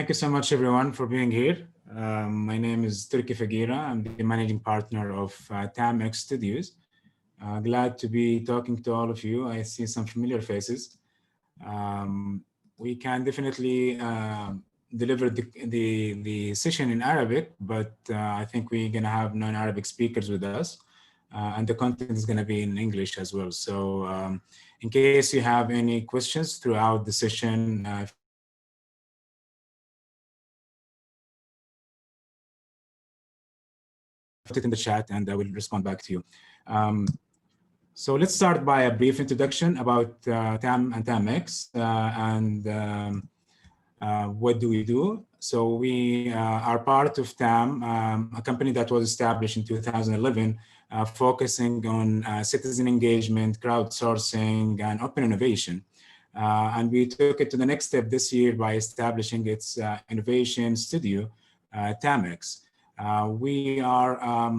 Thank you so much, everyone, for being here. My name is Turki Fageera. I'm the managing partner of TAMx Studios. Glad to be talking to all of you. I see some familiar faces. We can definitely deliver the session in Arabic, but I think we're going to have non-Arabic speakers with us. And the content is going to be in English as well. So in case you have any questions throughout the session, if you can just type it in the chat and I will respond back to you. So let's start by a brief introduction about TAM and TAMx what do we do. So we are part of TAM, a company that was established in 2011, focusing on citizen engagement, crowdsourcing, and open innovation. And we took it to the next step this year by establishing its innovation studio, TAMx. We are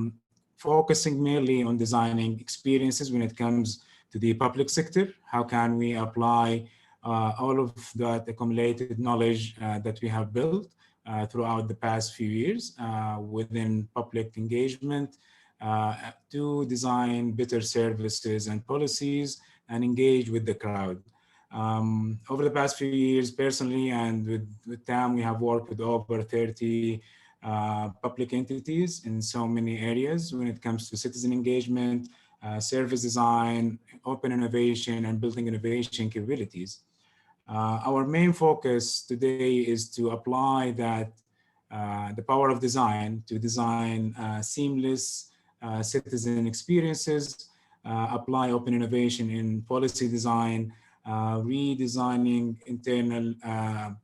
focusing mainly on designing experiences when it comes to the public sector. How can we apply all of that accumulated knowledge that we have built throughout the past few years within public engagement to design better services and policies and engage with the crowd. Over the past few years, personally and with TAM, we have worked with over 30 public entities in so many areas when it comes to citizen engagement, service design, open innovation, and building innovation capabilities. Our main focus today is to apply that, the power of design to design seamless citizen experiences, apply open innovation in policy design, redesigning internal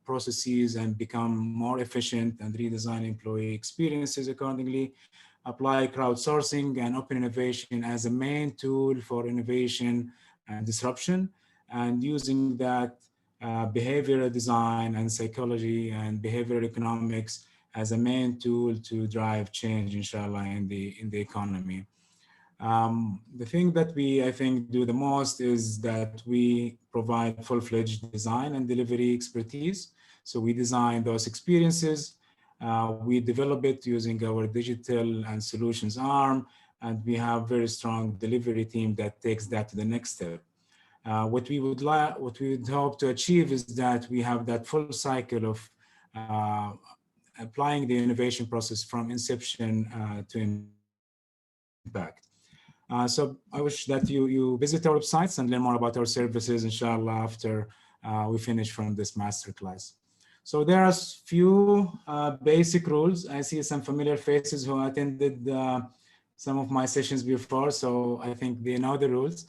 processes and become more efficient and redesign employee experiences accordingly, apply crowdsourcing and open innovation as a main tool for innovation and disruption, and using that behavioral design and psychology and behavioral economics as a main tool to drive change, inshallah, in the economy. The thing that we, I think, do the most is that we provide full-fledged design and delivery expertise. So we design those experiences, we develop it using our digital and solutions arm, and we have very strong delivery team that takes that to the next step. What we would hope to achieve is that we have that full cycle of applying the innovation process from inception to impact. So I wish that you visit our websites and learn more about our services, inshallah, after we finish from this masterclass. So there are a few basic rules. I see some familiar faces who attended some of my sessions before, so I think they know the rules.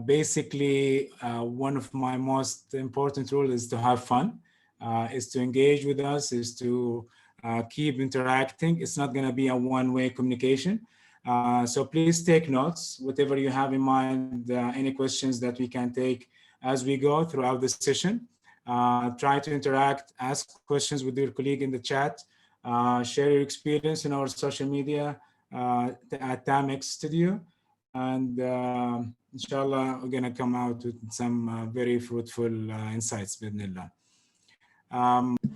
Basically, one of my most important rules is to have fun, is to engage with us, is to keep interacting. It's not going to be a one-way communication. So please take notes, whatever you have in mind, any questions that we can take as we go throughout the session. Try to interact, ask questions with your colleague in the chat, share your experience in our social media at TAMx Studio. And inshallah, we're going to come out with some very fruitful insights, bidnillah.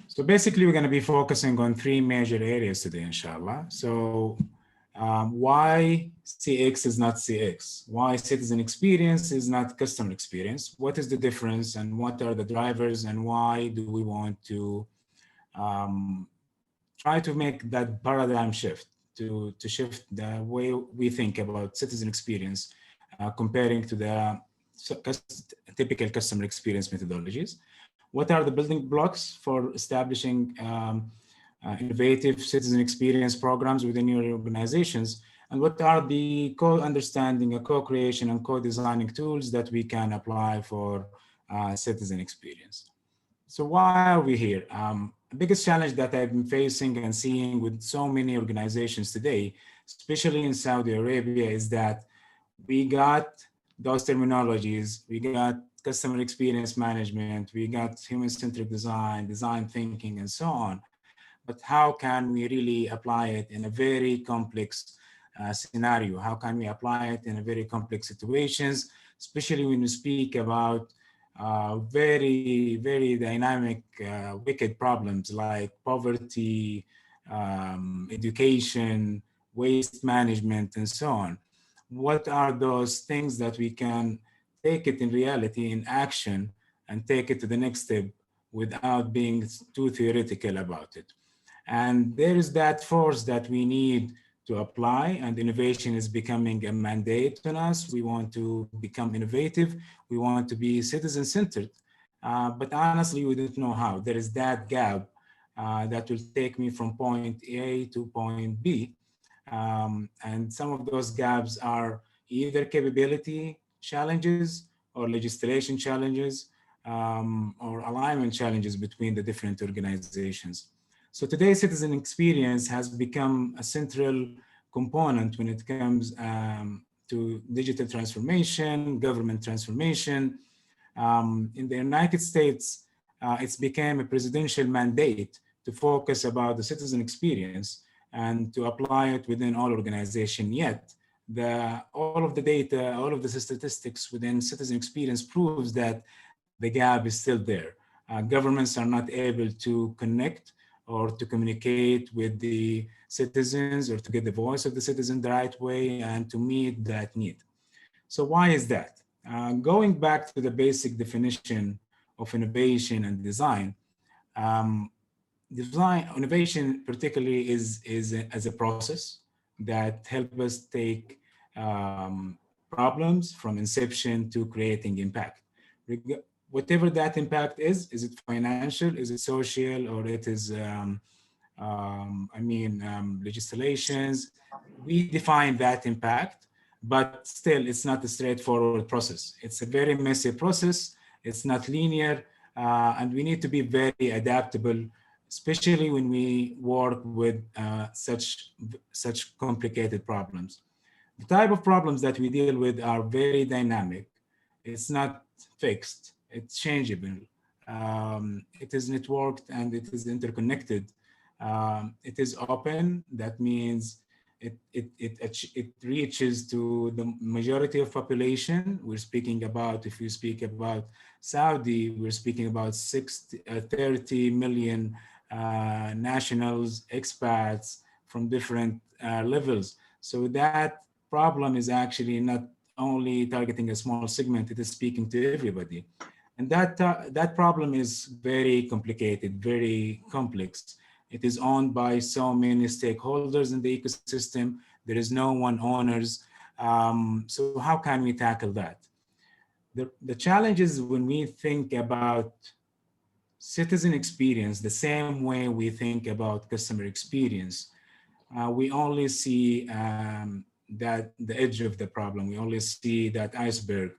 So basically, we're going to be focusing on three major areas today, inshallah. So why CX is not CX? Why citizen experience is not customer experience? What is the difference and what are the drivers, and why do we want to try to make that paradigm shift, to shift the way we think about citizen experience comparing to the typical customer experience methodologies? What are the building blocks for establishing innovative citizen experience programs within your organizations? And what are the co-understanding, co-creation, and co-designing tools that we can apply for citizen experience? So why are we here? The biggest challenge that I've been facing and seeing with so many organizations today, especially in Saudi Arabia, is that we got those terminologies, we got customer experience management, we got human-centric design, design thinking, and so on. But how can we really apply it in a very complex scenario? How can we apply it in a very complex situations, especially when we speak about very dynamic, wicked problems like poverty, education, waste management, and so on. What are those things that we can take it in reality, in action, and take it to the next step without being too theoretical about it? And there is that force that we need to apply, and innovation is becoming a mandate on us. We want to become innovative. We want to be citizen-centered. But honestly, we don't know how. There is that gap that will take me from point A to point B. And some of those gaps are either capability challenges or legislation challenges, or alignment challenges between the different organizations. So today's citizen experience has become a central component when it comes to digital transformation, government transformation. In the United States, it's became a presidential mandate to focus about the citizen experience and to apply it within all organizations. Yet, all of the data, all of the statistics within citizen experience proves that the gap is still there. Governments are not able to connect or to communicate with the citizens or to get the voice of the citizen the right way and to meet that need. So why is that? Going back to the basic definition of innovation and design, um, design innovation particularly is as a process that help us take problems from inception to creating impact. Whatever that impact is it financial, is it social, or it is legislations. We define that impact, but still it's not a straightforward process. It's a very messy process. It's not linear, and we need to be very adaptable, especially when we work with such complicated problems. The type of problems that we deal with are very dynamic. It's not fixed. It's changeable. It is networked and it is interconnected. It is open. That means it reaches to the majority of population. We're speaking about, if you speak about Saudi, we're speaking about 30 million nationals, expats from different levels. So that problem is actually not only targeting a small segment, it is speaking to everybody. And that problem is very complicated, very complex. It is owned by so many stakeholders in the ecosystem. There is no one owners. So how can we tackle that? The challenge is when we think about citizen experience the same way we think about customer experience, we only see that the edge of the problem. We only see that iceberg.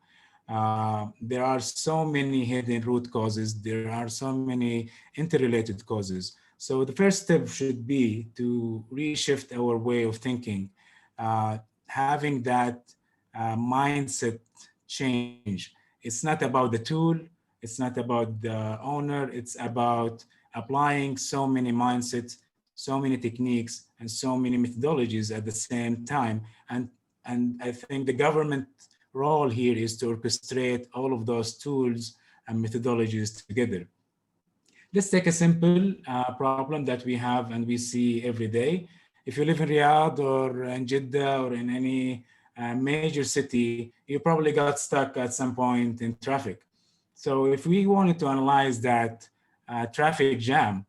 There are so many hidden root causes. There are so many interrelated causes. So the first step should be to reshift our way of thinking, having that mindset change. It's not about the tool. It's not about the owner. It's about applying so many mindsets, so many techniques, and so many methodologies at the same time. And I think the government role here is to orchestrate all of those tools and methodologies together. Let's take a simple problem that we have and we see every day. If you live in Riyadh or in Jeddah or in any major city, you probably got stuck at some point in traffic. So if we wanted to analyze that traffic jam,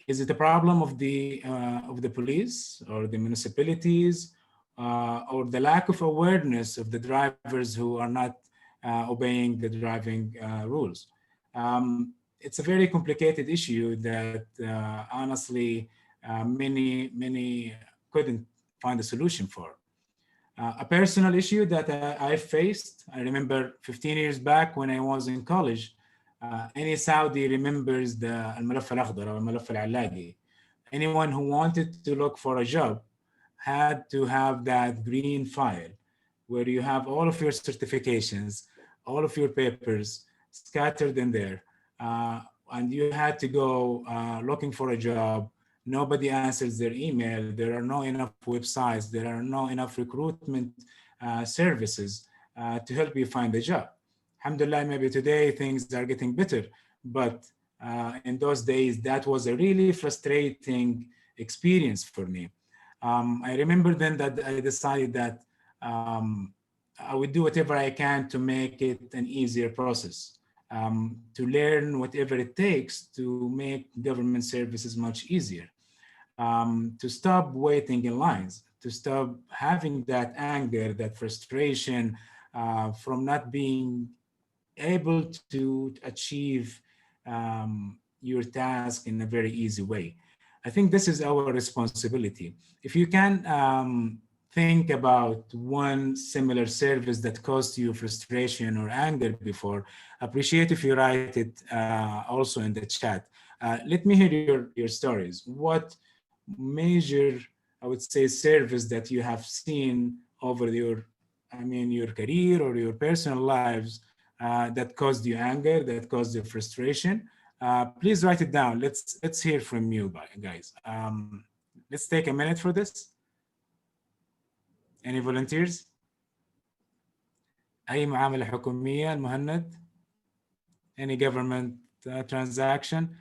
is it a problem of the police or the municipalities or the lack of awareness of the drivers who are not obeying the driving rules? It's a very complicated issue that honestly many couldn't find a solution for. A personal issue that I faced, I remember 15 years back when I was in college. Any Saudi remembers the الملف الأخضر or الملف العلاقي. Anyone who wanted to look for a job had to have that green file where you have all of your certifications, all of your papers scattered in there. And you had to go looking for a job. Nobody answers their email. There are no enough websites. There are no enough recruitment services to help you find a job. Alhamdulillah, maybe today things are getting better, but in those days, that was a really frustrating experience for me. I remember then that I decided that I would do whatever I can to make it an easier process, to learn whatever it takes to make government services much easier, to stop waiting in lines, to stop having that anger, that frustration from not being able to achieve your task in a very easy way. I think this is our responsibility. If you can think about one similar service that caused you frustration or anger before, appreciate if you write it also in the chat. Let me hear your stories. What major, I would say, service that you have seen over your career or your personal lives that caused you anger, that caused you frustration? Please write it down. Let's hear from you, guys. Let's take a minute for this. Any volunteers? أي معاملة حكومية المهند? Any government transaction?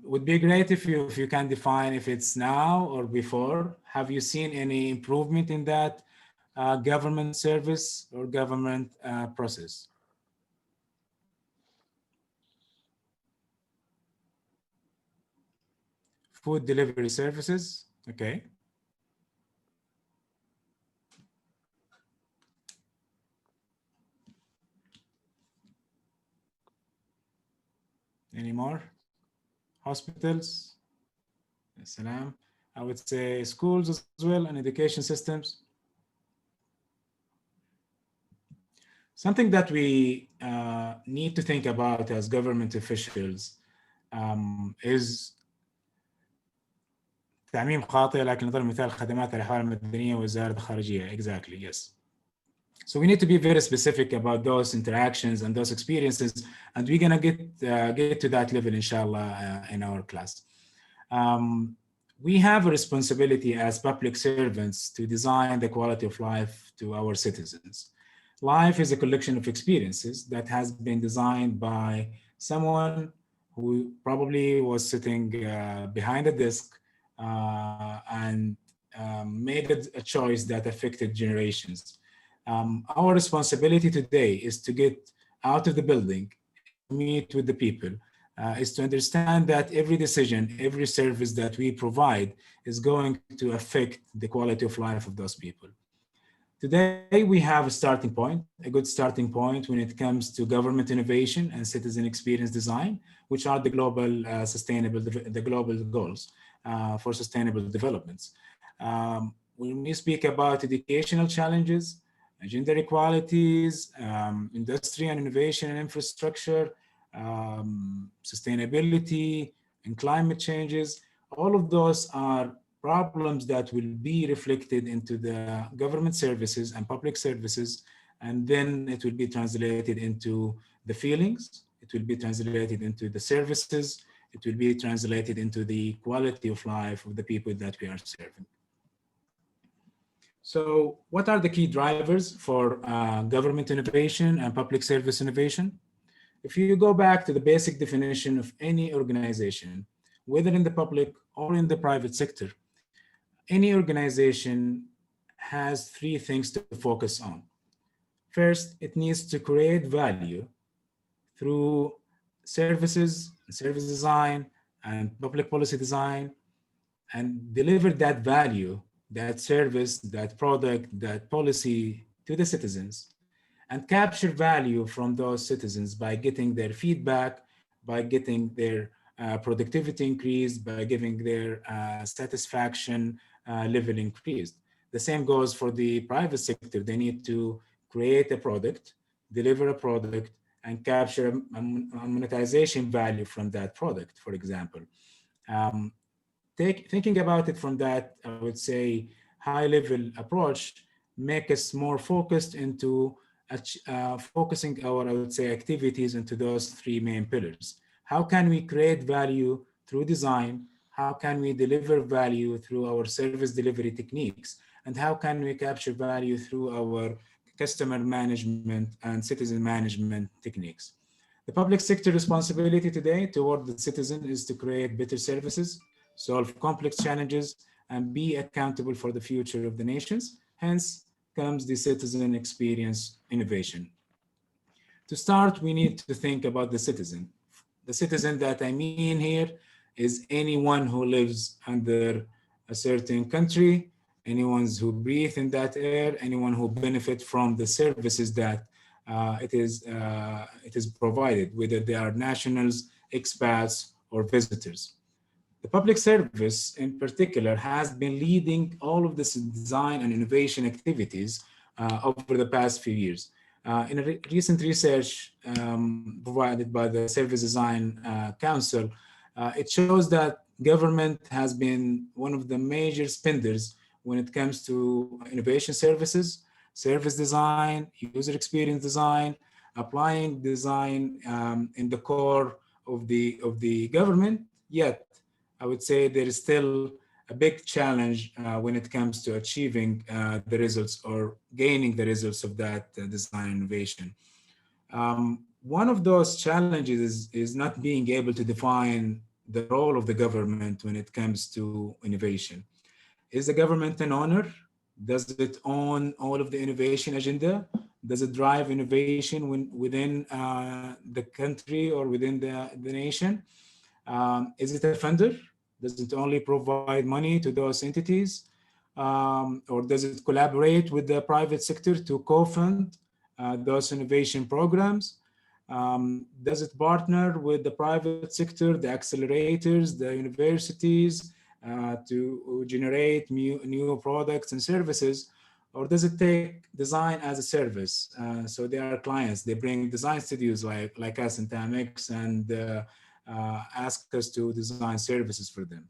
Would be great if you can define if it's now or before. Have you seen any improvement in that government service or government process? Food delivery services, okay. Any more? Hospitals, salam. I would say schools as well and education systems. Something that we need to think about as government officials is تعميم خاطئ لكن نضرب مثال خدمات الأحوال المدنية ووزارة الخارجية. Exactly, yes. So we need to be very specific about those interactions and those experiences, and we're gonna get to that level, inshallah, in our class. We have a responsibility as public servants to design the quality of life to our citizens. Life is a collection of experiences that has been designed by someone who probably was sitting behind a desk and made a choice that affected generations. Our responsibility today is to get out of the building and to meet with the people, is to understand that every decision, every service that we provide is going to affect the quality of life of those people. Today, we have a starting point, a good starting point when it comes to government innovation and citizen experience design, which are the global goals for sustainable developments. When we speak about educational challenges, gender equalities, industry and innovation and infrastructure, sustainability and climate changes, all of those are problems that will be reflected into the government services and public services, and then it will be translated into the feelings, it will be translated into the services, it will be translated into the quality of life of the people that we are serving. So what are the key drivers for government innovation and public service innovation? If you go back to the basic definition of any organization, whether in the public or in the private sector, any organization has three things to focus on. First, it needs to create value through services, service design, and public policy design, and deliver that value, that service, that product, that policy to the citizens, and capture value from those citizens by getting their feedback, by getting their productivity increased, by giving their satisfaction level increased. The same goes for the private sector. They need to create a product, deliver a product, and capture a monetization value from that product, for example. Thinking about it from that, I would say, high-level approach, make us more focused into focusing our, I would say, activities into those three main pillars. How can we create value through design? How can we deliver value through our service delivery techniques? And how can we capture value through our customer management, and citizen management techniques. The public sector responsibility today toward the citizen is to create better services, solve complex challenges, and be accountable for the future of the nations. Hence comes the citizen experience innovation. To start, we need to think about the citizen. The citizen that I mean here is anyone who lives under a certain country, anyone who breathe in that air, anyone who benefit from the services that it is provided, whether they are nationals, expats, or visitors. The public service, in particular, has been leading all of this design and innovation activities over the past few years. In a recent research provided by the Service Design Council, it shows that government has been one of the major spenders when it comes to innovation services, service design, user experience design, applying design in the core of the government. Yet, I would say there is still a big challenge when it comes to achieving the results or gaining the results of that design innovation. One of those challenges is not being able to define the role of the government when it comes to innovation. Is the government an owner? Does it own all of the innovation agenda? Does it drive innovation within the country or within the nation? Is it a funder? Does it only provide money to those entities? Or does it collaborate with the private sector to co-fund those innovation programs? Does it partner with the private sector, the accelerators, the universities to generate new products and services? Or does it take design as a service? So they are clients. They bring design studios like us in TAMx and ask us to design services for them.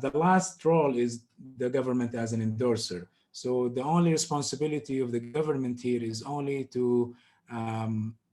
The last role is the government as an endorser. So the only responsibility of the government here is only to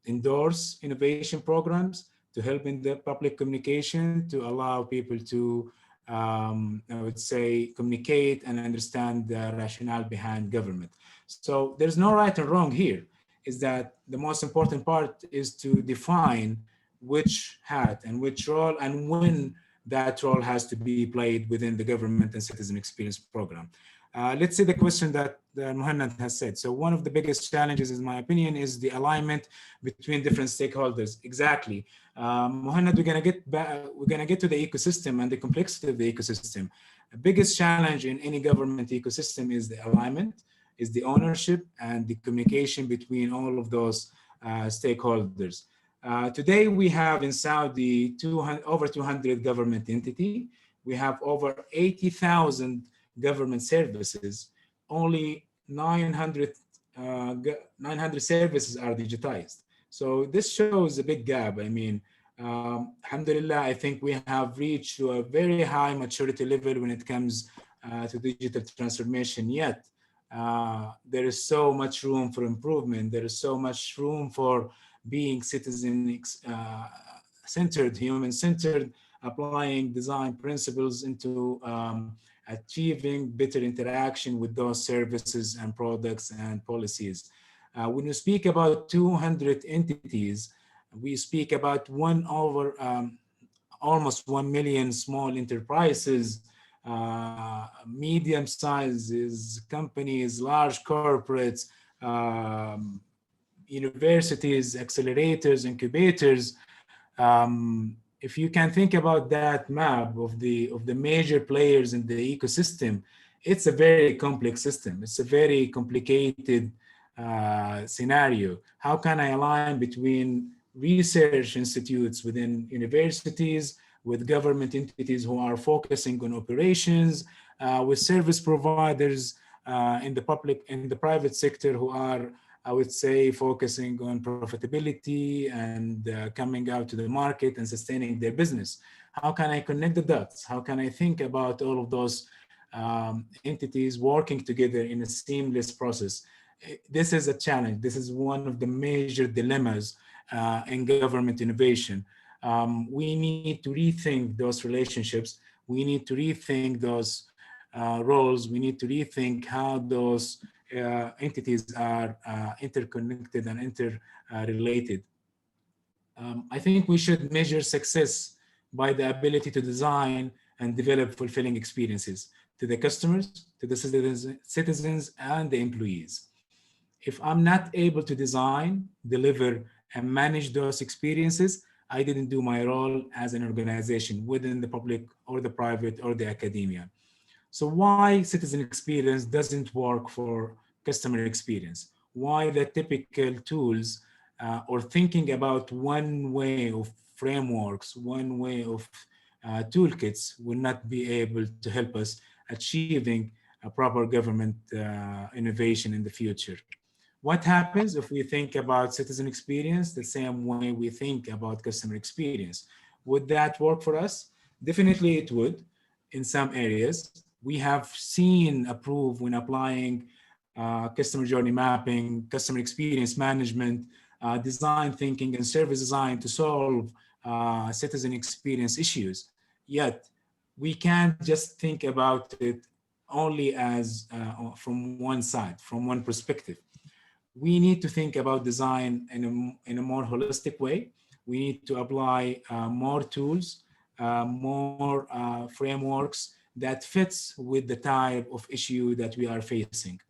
endorse innovation programs, to help in the public communication, to allow people to, I would say, communicate and understand the rationale behind government. So there's no right or wrong here. Is that the most important part is to define which hat and which role and when that role has to be played within the government and citizen experience program. Let's say the question that Muhannad has said. So one of the biggest challenges, in my opinion, is the alignment between different stakeholders. Exactly. Muhannad, we're gonna get to the ecosystem and the complexity of the ecosystem. The biggest challenge in any government ecosystem is the alignment, is the ownership and the communication between all of those stakeholders. Today, we have in Saudi over 200 government entity. We have over 80,000 government services. Only 900 services are digitized. So this shows a big gap. I mean, alhamdulillah, I think we have reached to a very high maturity level when it comes to digital transformation. Yet, there is so much room for improvement. There is so much room for being citizen centered, human centered, applying design principles into achieving better interaction with those services and products and policies. When we speak about 200 entities, we speak about almost 1 million small enterprises, medium sizes, companies, large corporates, universities, accelerators, incubators. If you can think about that map of the major players in the ecosystem, it's a very complex system. It's a very complicated scenario. How can I align between research institutes within universities, with government entities who are focusing on operations, with service providers in the private sector who are, I would say, focusing on profitability and coming out to the market and sustaining their business? How can I connect the dots? How can I think about all of those entities working together in a seamless process? This is a challenge. This is one of the major dilemmas in government innovation. We need to rethink those relationships. We need to rethink those roles. We need to rethink how those entities are interconnected and interrelated. I think we should measure success by the ability to design and develop fulfilling experiences to the customers, to the citizens and the employees. If I'm not able to design, deliver, and manage those experiences, I didn't do my role as an organization within the public or the private or the academia. So why citizen experience doesn't work for customer experience? Why the typical tools or thinking about one way of frameworks, one way of toolkits will not be able to help us achieving a proper government innovation in the future. What happens if we think about citizen experience the same way we think about customer experience? Would that work for us? Definitely it would in some areas. We have seen approved when applying customer journey mapping, customer experience management, design thinking, and service design to solve citizen experience issues. Yet, we can't just think about it only as from one side, from one perspective. We need to think about design in a more holistic way. We need to apply more tools, more frameworks that fits with the type of issue that we are facing.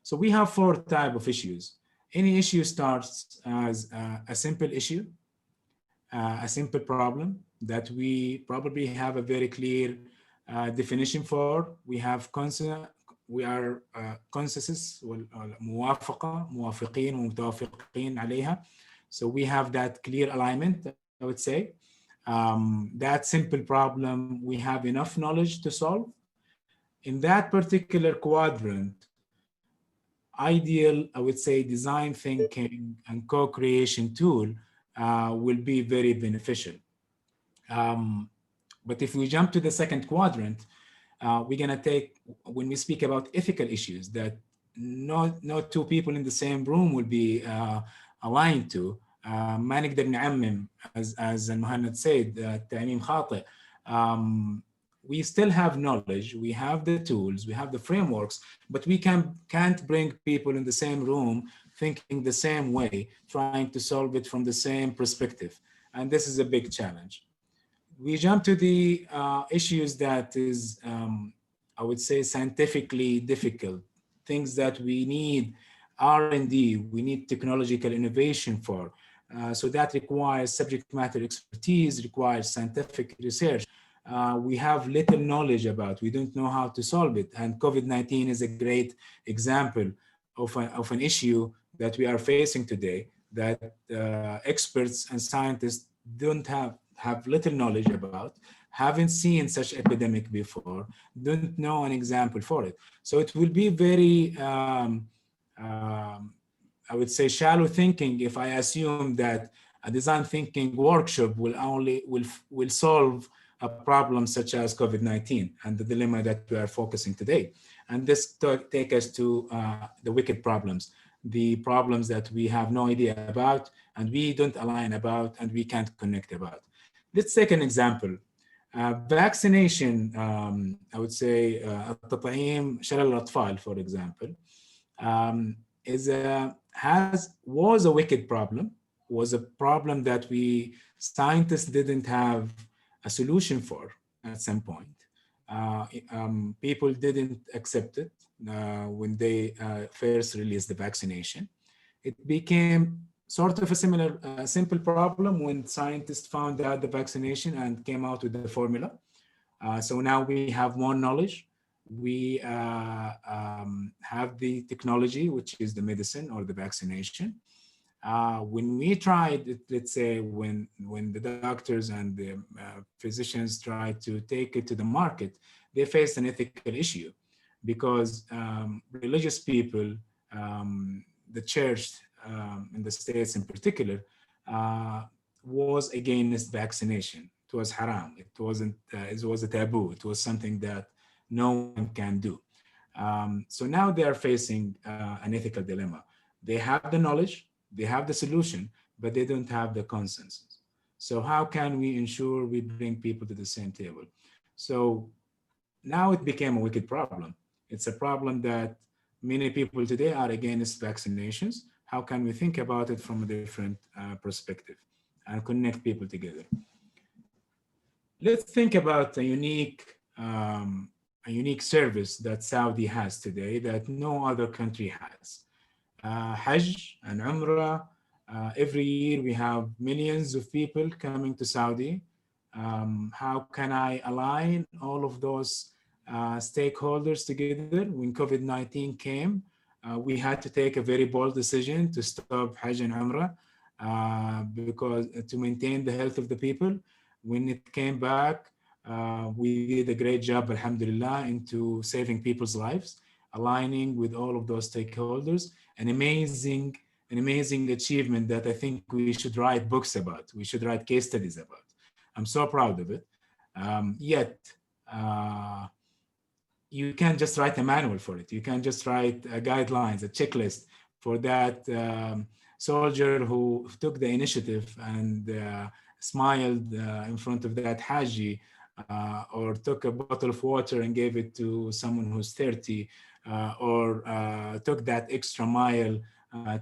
So we have four types of issues. Any issue starts as a simple issue, a simple problem that we probably have a very clear definition for. We have we are consensus موافقة موافقين ومتوافقين عليها. So we have that clear alignment, I would say. That simple problem, we have enough knowledge to solve. In that particular quadrant, ideal, I would say, design thinking and co-creation tool will be very beneficial. But if we jump to the second quadrant, we're gonna take, when we speak about ethical issues that no two people in the same room will be aligned to, ما نقدر نعمم as المهند said, تعميم خاطئ. We still have knowledge, we have the tools, we have the frameworks, but we can't bring people in the same room thinking the same way, trying to solve it from the same perspective. And this is a big challenge. We jump to the issues that is, I would say, scientifically difficult, things that we need R&D, we need technological innovation for. So that requires subject matter expertise, requires scientific research. We have little knowledge about, we don't know how to solve it. And COVID-19 is a great example of an issue that we are facing today that experts and scientists don't have little knowledge about, haven't seen such epidemic before, don't know an example for it. So it will be very, I would say, shallow thinking if I assume that a design thinking workshop will solve a problem such as COVID-19 and the dilemma that we are focusing today. And this take us to the wicked problems, the problems that we have no idea about and we don't align about and we can't connect about. Let's take an example. Vaccination, I would say, التطعيم شلل الأطفال, for example, was a wicked problem, was a problem that we scientists didn't have a solution for at some point. People didn't accept it when they first released the vaccination. It became sort of a similar, simple problem when scientists found out the vaccination and came out with the formula. So now we have more knowledge. We have the technology, which is the medicine or the vaccination. When we tried it, let's say when the doctors and the physicians tried to take it to the market, they faced an ethical issue because religious people, the church in the States in particular, was against vaccination. It was haram. It wasn't. It was a taboo. It was something that no one can do. So now they are facing an ethical dilemma. They have the knowledge, they have the solution, but they don't have the consensus. So how can we ensure we bring people to the same table? So now it became a wicked problem. It's a problem that Many people today are against vaccinations. How can we think about it from a different perspective and connect people together? Let's think about a unique service that Saudi has today that no other country has. Hajj and Umrah. Every year we have millions of people coming to Saudi. How can I align all of those stakeholders together? When COVID-19 came, we had to take a very bold decision to stop Hajj and Umrah because to maintain the health of the people. When it came back, we did a great job, alhamdulillah, into saving people's lives, aligning with all of those stakeholders. An amazing achievement that I think we should write books about. We should write case studies about. I'm so proud of it. Yet, you can't just write a manual for it. You can't just write guidelines, a checklist for that soldier who took the initiative and smiled in front of that Haji, or took a bottle of water and gave it to someone who's 30, or took that extra mile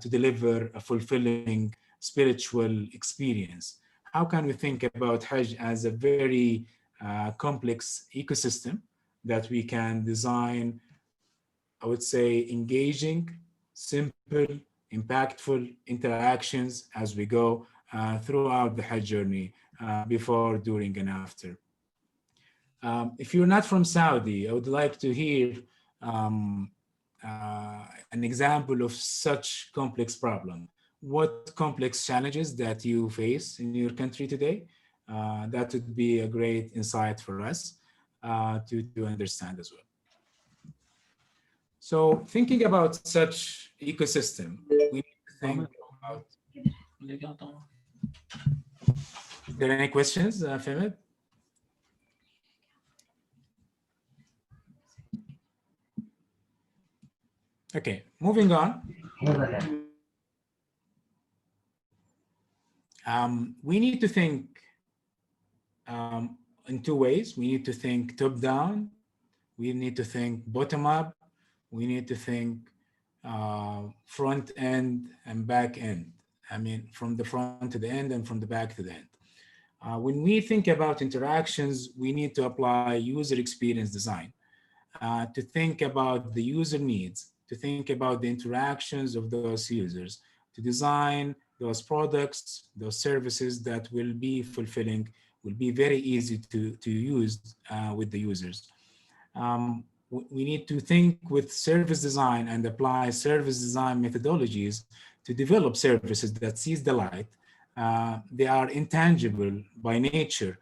to deliver a fulfilling spiritual experience. How can we think about Hajj as a very complex ecosystem that we can design, I would say, engaging, simple, impactful interactions as we go throughout the Hajj journey, before, during, and after. If you're not from Saudi, I would like to hear um, an example of such complex problem. What complex challenges that you face in your country today? That would be a great insight for us to understand as well. So thinking about such ecosystem, we think about. Are there any questions, Fahmed? Okay, moving on. We need to think in two ways. We need to think top down. We need to think bottom up. We need to think front end and back end. I mean, from the front to the end and from the back to the end. When we think about interactions, we need to apply user experience design to think about the user needs, to think about the interactions of those users, to design those products, those services that will be fulfilling, will be very easy to use with the users. We need to think with service design and apply service design methodologies to develop services that sees the light. They are intangible by nature.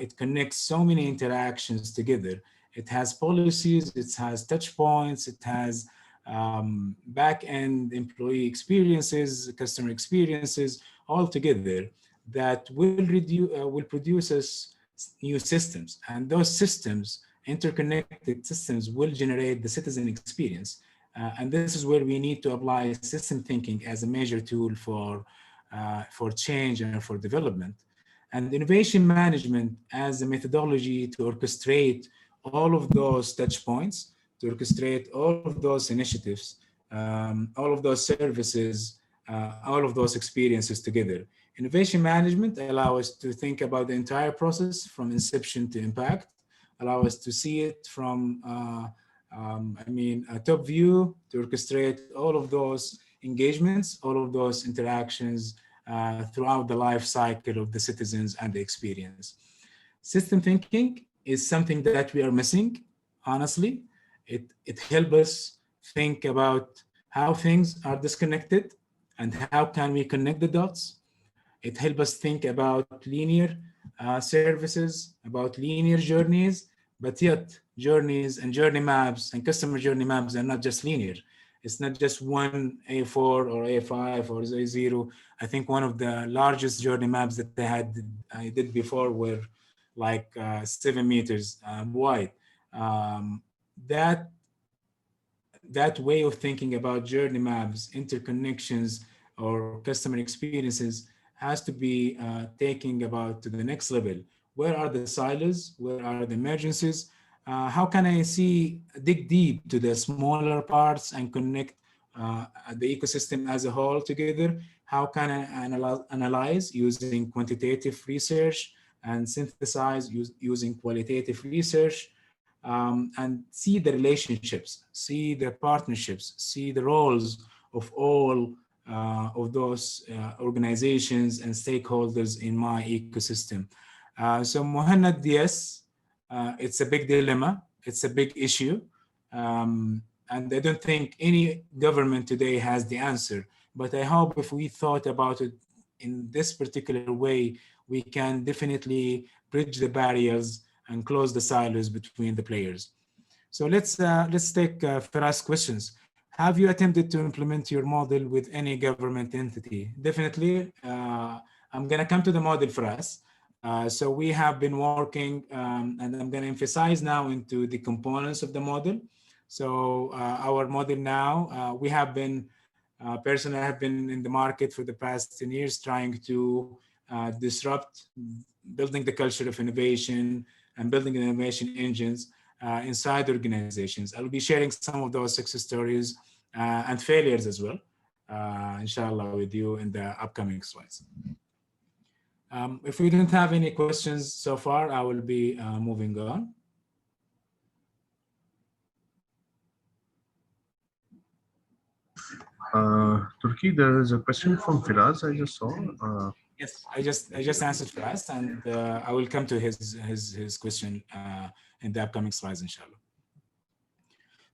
It connects so many interactions together. It has policies, it has touch points, it has back-end employee experiences, customer experiences, all together that will produce us new systems. And those systems, interconnected systems, will generate the citizen experience. And this is where we need to apply system thinking as a major tool for change and for development. And innovation management as a methodology to orchestrate all of those touch points, to orchestrate all of those initiatives, all of those services, all of those experiences together. Innovation management allows us to think about the entire process from inception to impact, allow us to see it from, a top view, to orchestrate all of those engagements, all of those interactions throughout the life cycle of the citizens and the experience. System thinking is something that we are missing, honestly. It helps us think about how things are disconnected and how can we connect the dots. It helps us think about linear services, about linear journeys, but yet journeys and journey maps and customer journey maps are not just linear. It's not just one A4 or A5 or A0. I think one of the largest journey maps that I did before were like 7 meters wide. That way of thinking about journey maps, interconnections, or customer experiences has to be taken about to the next level. Where are the silos? Where are the emergencies? How can I dig deep to the smaller parts and connect the ecosystem as a whole together? How can I analyze using quantitative research and synthesize using qualitative research, and see the relationships, see the partnerships, see the roles of all of those organizations and stakeholders in my ecosystem. So Mohannad, yes, it's a big dilemma. It's a big issue. And I don't think any government today has the answer. But I hope if we thought about it in this particular way, we can definitely bridge the barriers and close the silos between the players. So let's take Firas questions. Have you attempted to implement your model with any government entity? Definitely. I'm going to come to the model for us. So we have been working, and I'm going to emphasize now into the components of the model. So our model now, we have been, personally, I have been in the market for the past 10 years trying to disrupt, building the culture of innovation and building innovation engines inside organizations. I'll be sharing some of those success stories and failures as well, inshallah, with you in the upcoming slides. If we don't have any questions so far, I will be moving on. Turki, there is a question from Firaz I just saw. Yes, I just answered Firaz, and I will come to his question in the upcoming slides, inshallah.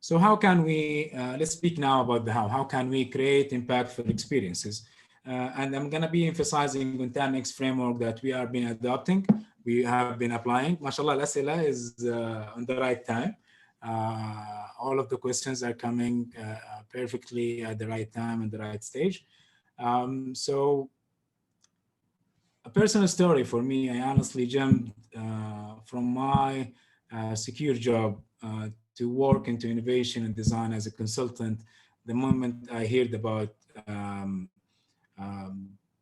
So how can we, let's speak now about the how. How can we create impactful experiences? And I'm going to be emphasizing on TAMx framework that we have been adopting. We have been applying. MashaAllah, Al-Asila is on the right time. All of the questions are coming perfectly at the right time and the right stage. So a personal story for me, I honestly jumped from my secure job to work into innovation and design as a consultant the moment I heard about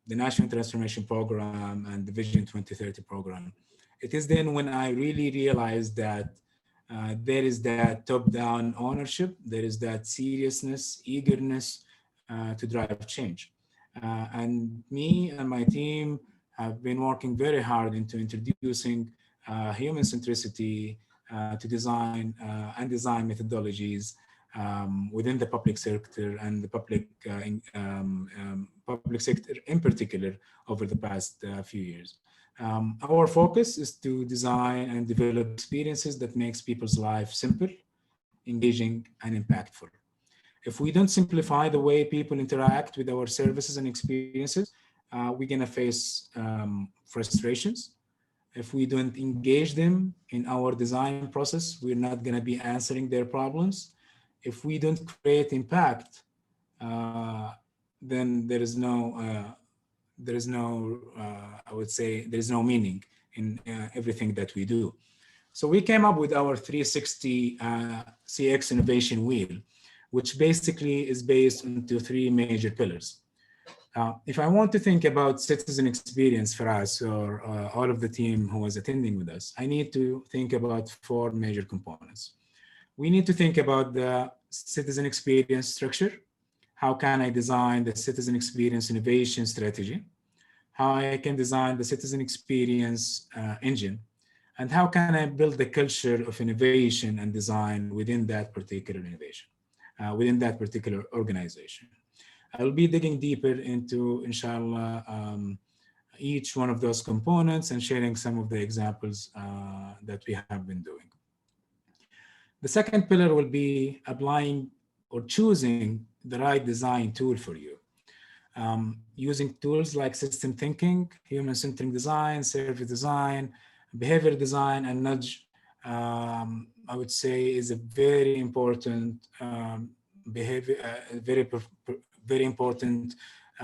the National Transformation Program and the Vision 2030 program. It is then when I really realized that there is that top-down ownership, there is that seriousness, eagerness to drive change. And me and my team have been working very hard into introducing human centricity to design and design methodologies within the public sector and the public sector in particular over the past few years. Our focus is to design and develop experiences that makes people's life simple, engaging, and impactful. If we don't simplify the way people interact with our services and experiences, we're going to face frustrations. If we don't engage them in our design process, we're not going to be answering their problems. If we don't create impact, then there is no, I would say, there is no meaning in everything that we do. So we came up with our 360 CX innovation wheel, which basically is based into three major pillars. If I want to think about citizen experience for us or all of the team who was attending with us, I need to think about four major components. We need to think about the citizen experience structure. How can I design the citizen experience innovation strategy? How I can design the citizen experience engine? And how can I build the culture of innovation and design within that particular innovation, within that particular organization? I will be digging deeper into, inshallah, each one of those components and sharing some of the examples that we have been doing. The second pillar will be applying or choosing the right design tool for you. Using tools like system thinking, human-centered design, service design, behavior design, and nudge, I would say is a very important very important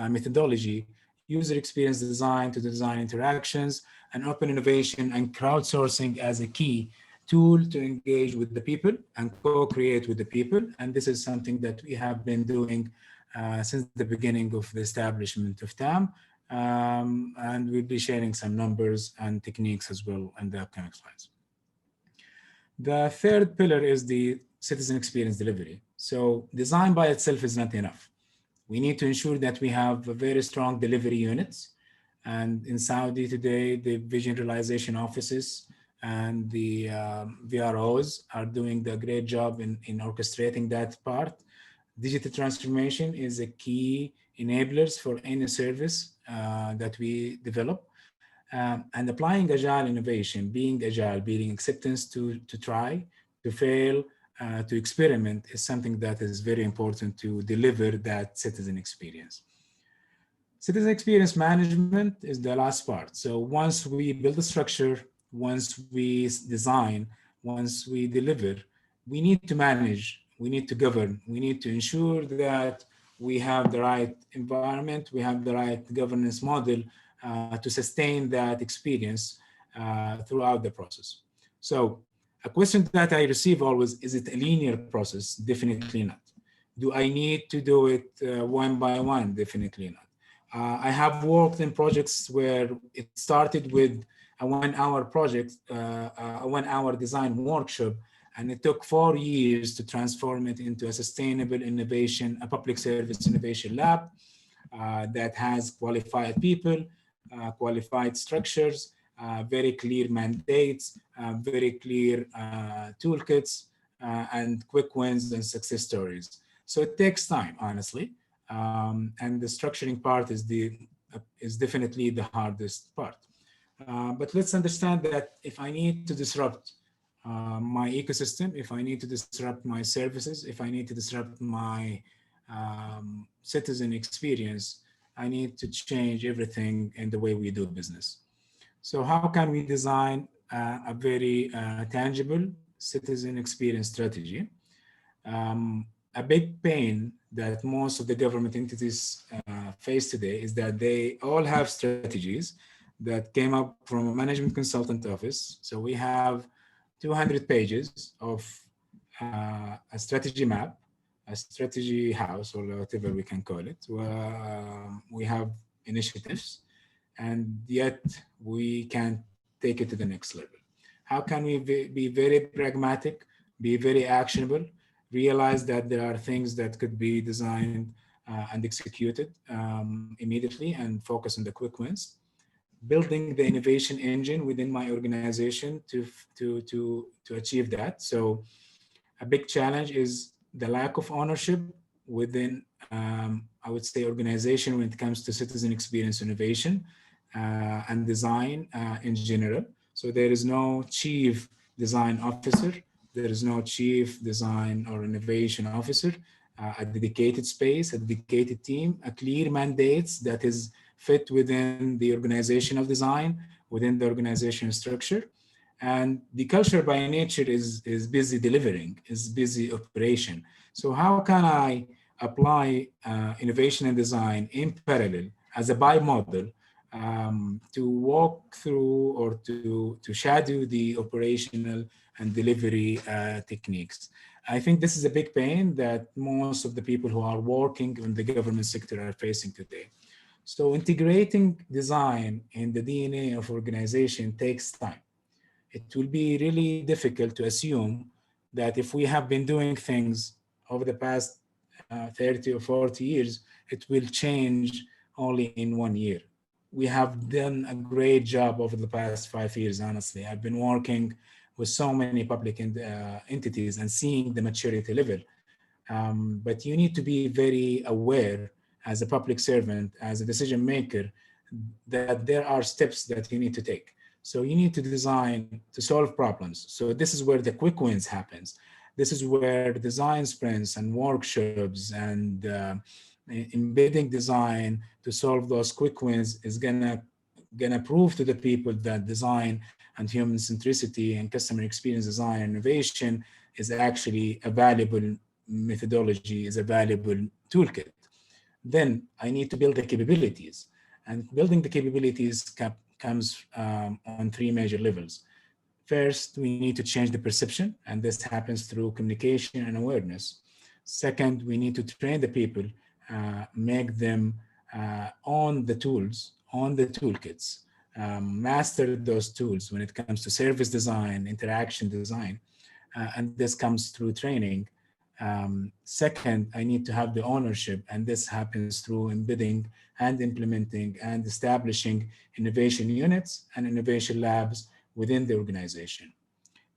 methodology. User experience design to design interactions, and open innovation and crowdsourcing as a key tool to engage with the people and co-create with the people. And this is something that we have been doing since the beginning of the establishment of TAM. And we'll be sharing some numbers and techniques as well in the upcoming slides. The third pillar is the citizen experience delivery. So design by itself is not enough. We need to ensure that we have a very strong delivery units. And in Saudi today, the vision realization offices and the VROs are doing the great job in orchestrating that part. Digital transformation is a key enablers for any service that we develop. And applying agile innovation, being agile, being acceptance to try, to fail, to experiment is something that is very important to deliver that citizen experience. Citizen experience management is the last part. So once we build a structure, once we design, once we deliver, we need to manage, we need to govern, we need to ensure that we have the right environment, we have the right governance model to sustain that experience throughout the process. So a question that I receive always, is it a linear process? Definitely not. Do I need to do it one by one? Definitely not. I have worked in projects where it started with a 1 hour project, a 1 hour design workshop, and it took 4 years to transform it into a sustainable innovation, a public service innovation lab that has qualified people, qualified structures, very clear mandates, very clear toolkits, and quick wins and success stories. So it takes time, honestly. And the structuring part is definitely the hardest part. But let's understand that if I need to disrupt my ecosystem, if I need to disrupt my services, if I need to disrupt my citizen experience, I need to change everything in the way we do business. So how can we design a very tangible citizen experience strategy? A big pain that most of the government entities face today is that they all have strategies that came up from a management consultant office. So we have 200 pages of a strategy map, a strategy house, or whatever we can call it. We have initiatives, and yet we can't take it to the next level. How can we be very pragmatic, be very actionable, realize that there are things that could be designed and executed immediately, and focus on the quick wins? Building the innovation engine within my organization to achieve that. So a big challenge is the lack of ownership within, I would say, organization when it comes to citizen experience innovation and design in general. So there is no chief design officer, there is no chief design or innovation officer, a dedicated space, a dedicated team, a clear mandates that is fit within the organizational design, within the organizational structure. And the culture by nature is busy delivering, is busy operation. So how can I apply innovation and design in parallel as a bimodal to walk through or to shadow the operational and delivery techniques? I think this is a big pain that most of the people who are working in the government sector are facing today. So integrating design in the DNA of organization takes time. It will be really difficult to assume that if we have been doing things over the past 30 or 40 years, it will change only in 1 year. We have done a great job over the past 5 years, honestly. I've been working with so many public entities and seeing the maturity level. But you need to be very aware as a public servant, as a decision maker, that there are steps that you need to take. So you need to design to solve problems. So this is where the quick wins happens. This is where design sprints and workshops and embedding design to solve those quick wins is gonna prove to the people that design and human centricity and customer experience design and innovation is actually a valuable methodology, is a valuable toolkit. Then I need to build the capabilities. And building the capabilities comes on three major levels. First, we need to change the perception, and this happens through communication and awareness. Second, we need to train the people, make them own the tools, own the toolkits, master those tools when it comes to service design, interaction design. and this comes through training. Second, I need to have the ownership, and this happens through embedding and implementing and establishing innovation units and innovation labs within the organization.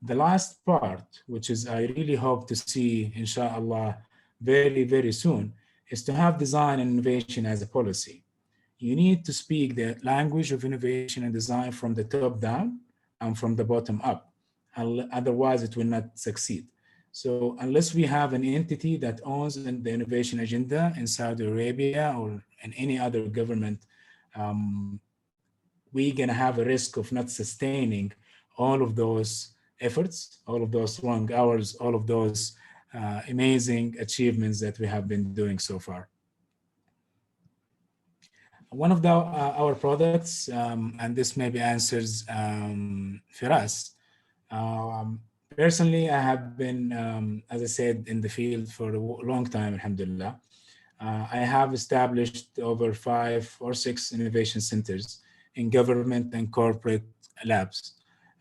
The last part, which is I really hope to see, inshallah, very, very soon, is to have design and innovation as a policy. You need to speak the language of innovation and design from the top down and from the bottom up. Otherwise, it will not succeed. So unless we have an entity that owns the innovation agenda in Saudi Arabia or in any other government, um, we're going to have a risk of not sustaining all of those efforts, all of those long hours, all of those amazing achievements that we have been doing so far. One of our products, and this maybe answers Firas. Personally, I have been, as I said, in the field for a long time, alhamdulillah. I have established over 5 or 6 innovation centers in government and corporate labs.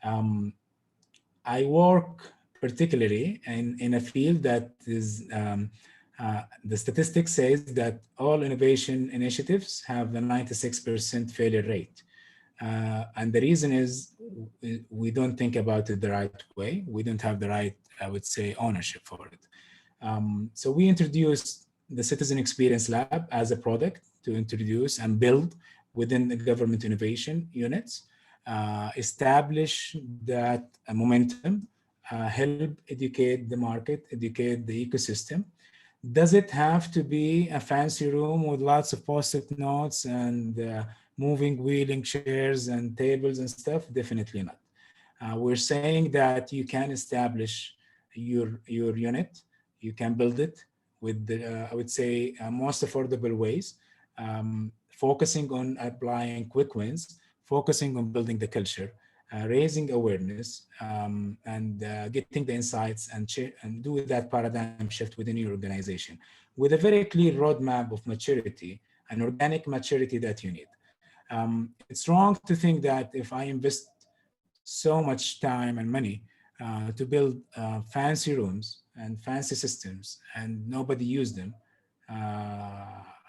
I work particularly in a field that is, the statistics says that all innovation initiatives have a 96% failure rate. And the reason is we don't think about it the right way. We don't have the right, I would say, ownership for it. So we introduced the Citizen Experience Lab as a product to introduce and build within the government innovation units, establish that momentum, help educate the market, educate the ecosystem. Does it have to be a fancy room with lots of post-it notes and moving wheeling chairs and tables and stuff? Definitely not. We're saying that you can establish your unit, you can build it with the, I would say, most affordable ways, focusing on applying quick wins, focusing on building the culture, raising awareness, and getting the insights and do that paradigm shift within your organization with a very clear roadmap of maturity and organic maturity that you need. It's wrong to think that if I invest so much time and money to build fancy rooms and fancy systems and nobody use them,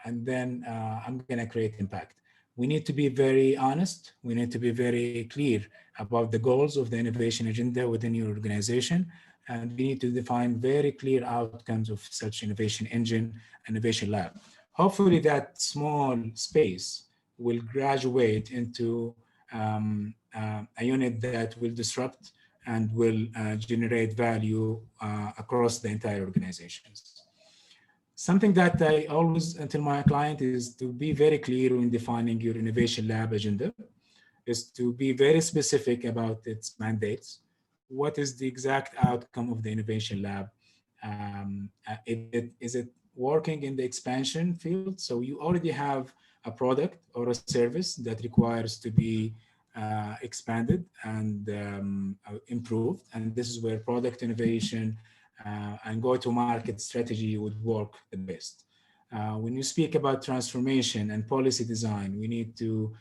and then I'm gonna create impact. We need to be very honest. We need to be very clear about the goals of the innovation agenda within your organization. And we need to define very clear outcomes of such innovation engine, innovation lab. Hopefully that small space will graduate into a unit that will disrupt and will generate value across the entire organizations. Something that I always tell my client is to be very clear in defining your innovation lab agenda, is to be very specific about its mandates. What is the exact outcome of the innovation lab? Is it working in the expansion field? So you already have a product or a service that requires to be expanded and improved. And this is where product innovation and go-to-market strategy would work the best. When you speak about transformation and policy design, we need to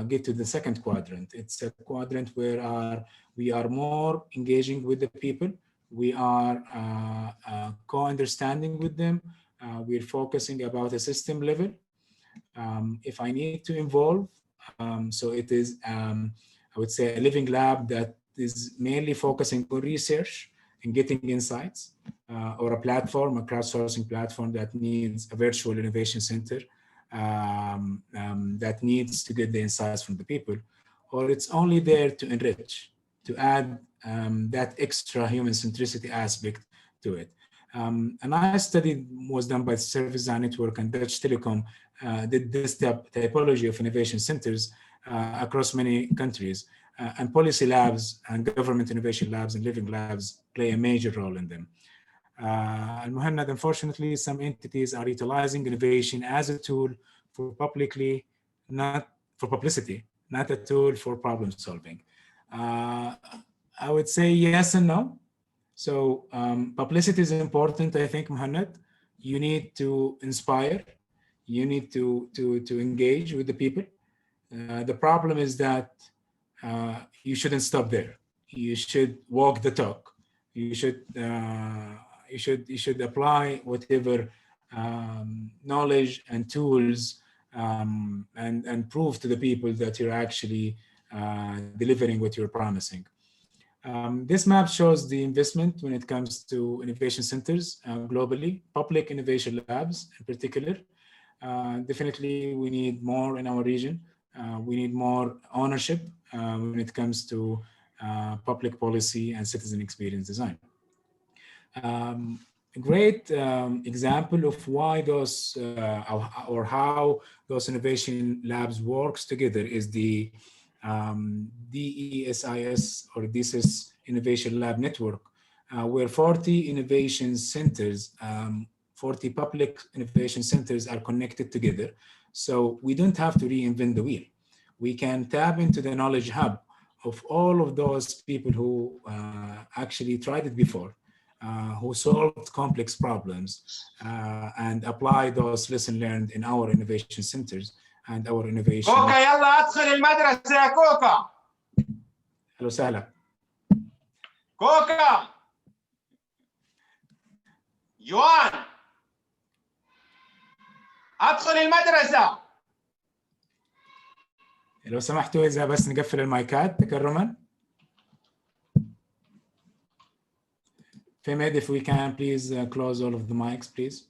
get to the second quadrant. It's a quadrant where we are more engaging with the people. We are co-understanding with them. We're focusing about a system level. If I need to involve, so it is, I would say, a living lab that is mainly focusing on research and getting insights, or a platform, a crowdsourcing platform that needs a virtual innovation center that needs to get the insights from the people, or it's only there to enrich, to add that extra human centricity aspect to it. A nice study was done by Service Design Network and Dutch Telecom, did this typology of innovation centers across many countries. And policy labs and government innovation labs and living labs play a major role in them. And Muhannad, unfortunately, some entities are utilizing innovation as a tool for not for publicity, not a tool for problem solving. I would say yes and no. So publicity is important, I think, Muhannad. You need to inspire. You need to engage with the people. The problem is that you shouldn't stop there. You should walk the talk. You should you should apply whatever knowledge and tools and prove to the people that you're actually delivering what you're promising. This map shows the investment when it comes to innovation centers globally, public innovation labs in particular. Definitely, we need more in our region. We need more ownership when it comes to public policy and citizen experience design. A great example of why those or how those innovation labs works together is the DESIS or DESIS Innovation Lab Network, where 40 innovation centers, 40 public innovation centers are connected together. So we don't have to reinvent the wheel. We can tap into the knowledge hub of all of those people who actually tried it before, who solved complex problems and apply those lessons learned in our innovation centers and our innovation. كوكا يلا ادخل المدرسة يا كوكا. أهلا وسهلا. كوكا. جوان. ادخل المدرسة. لو سمحتوا إذا بس نقفل المايكات تكرما. Famed, if we can please close all of the mics, please.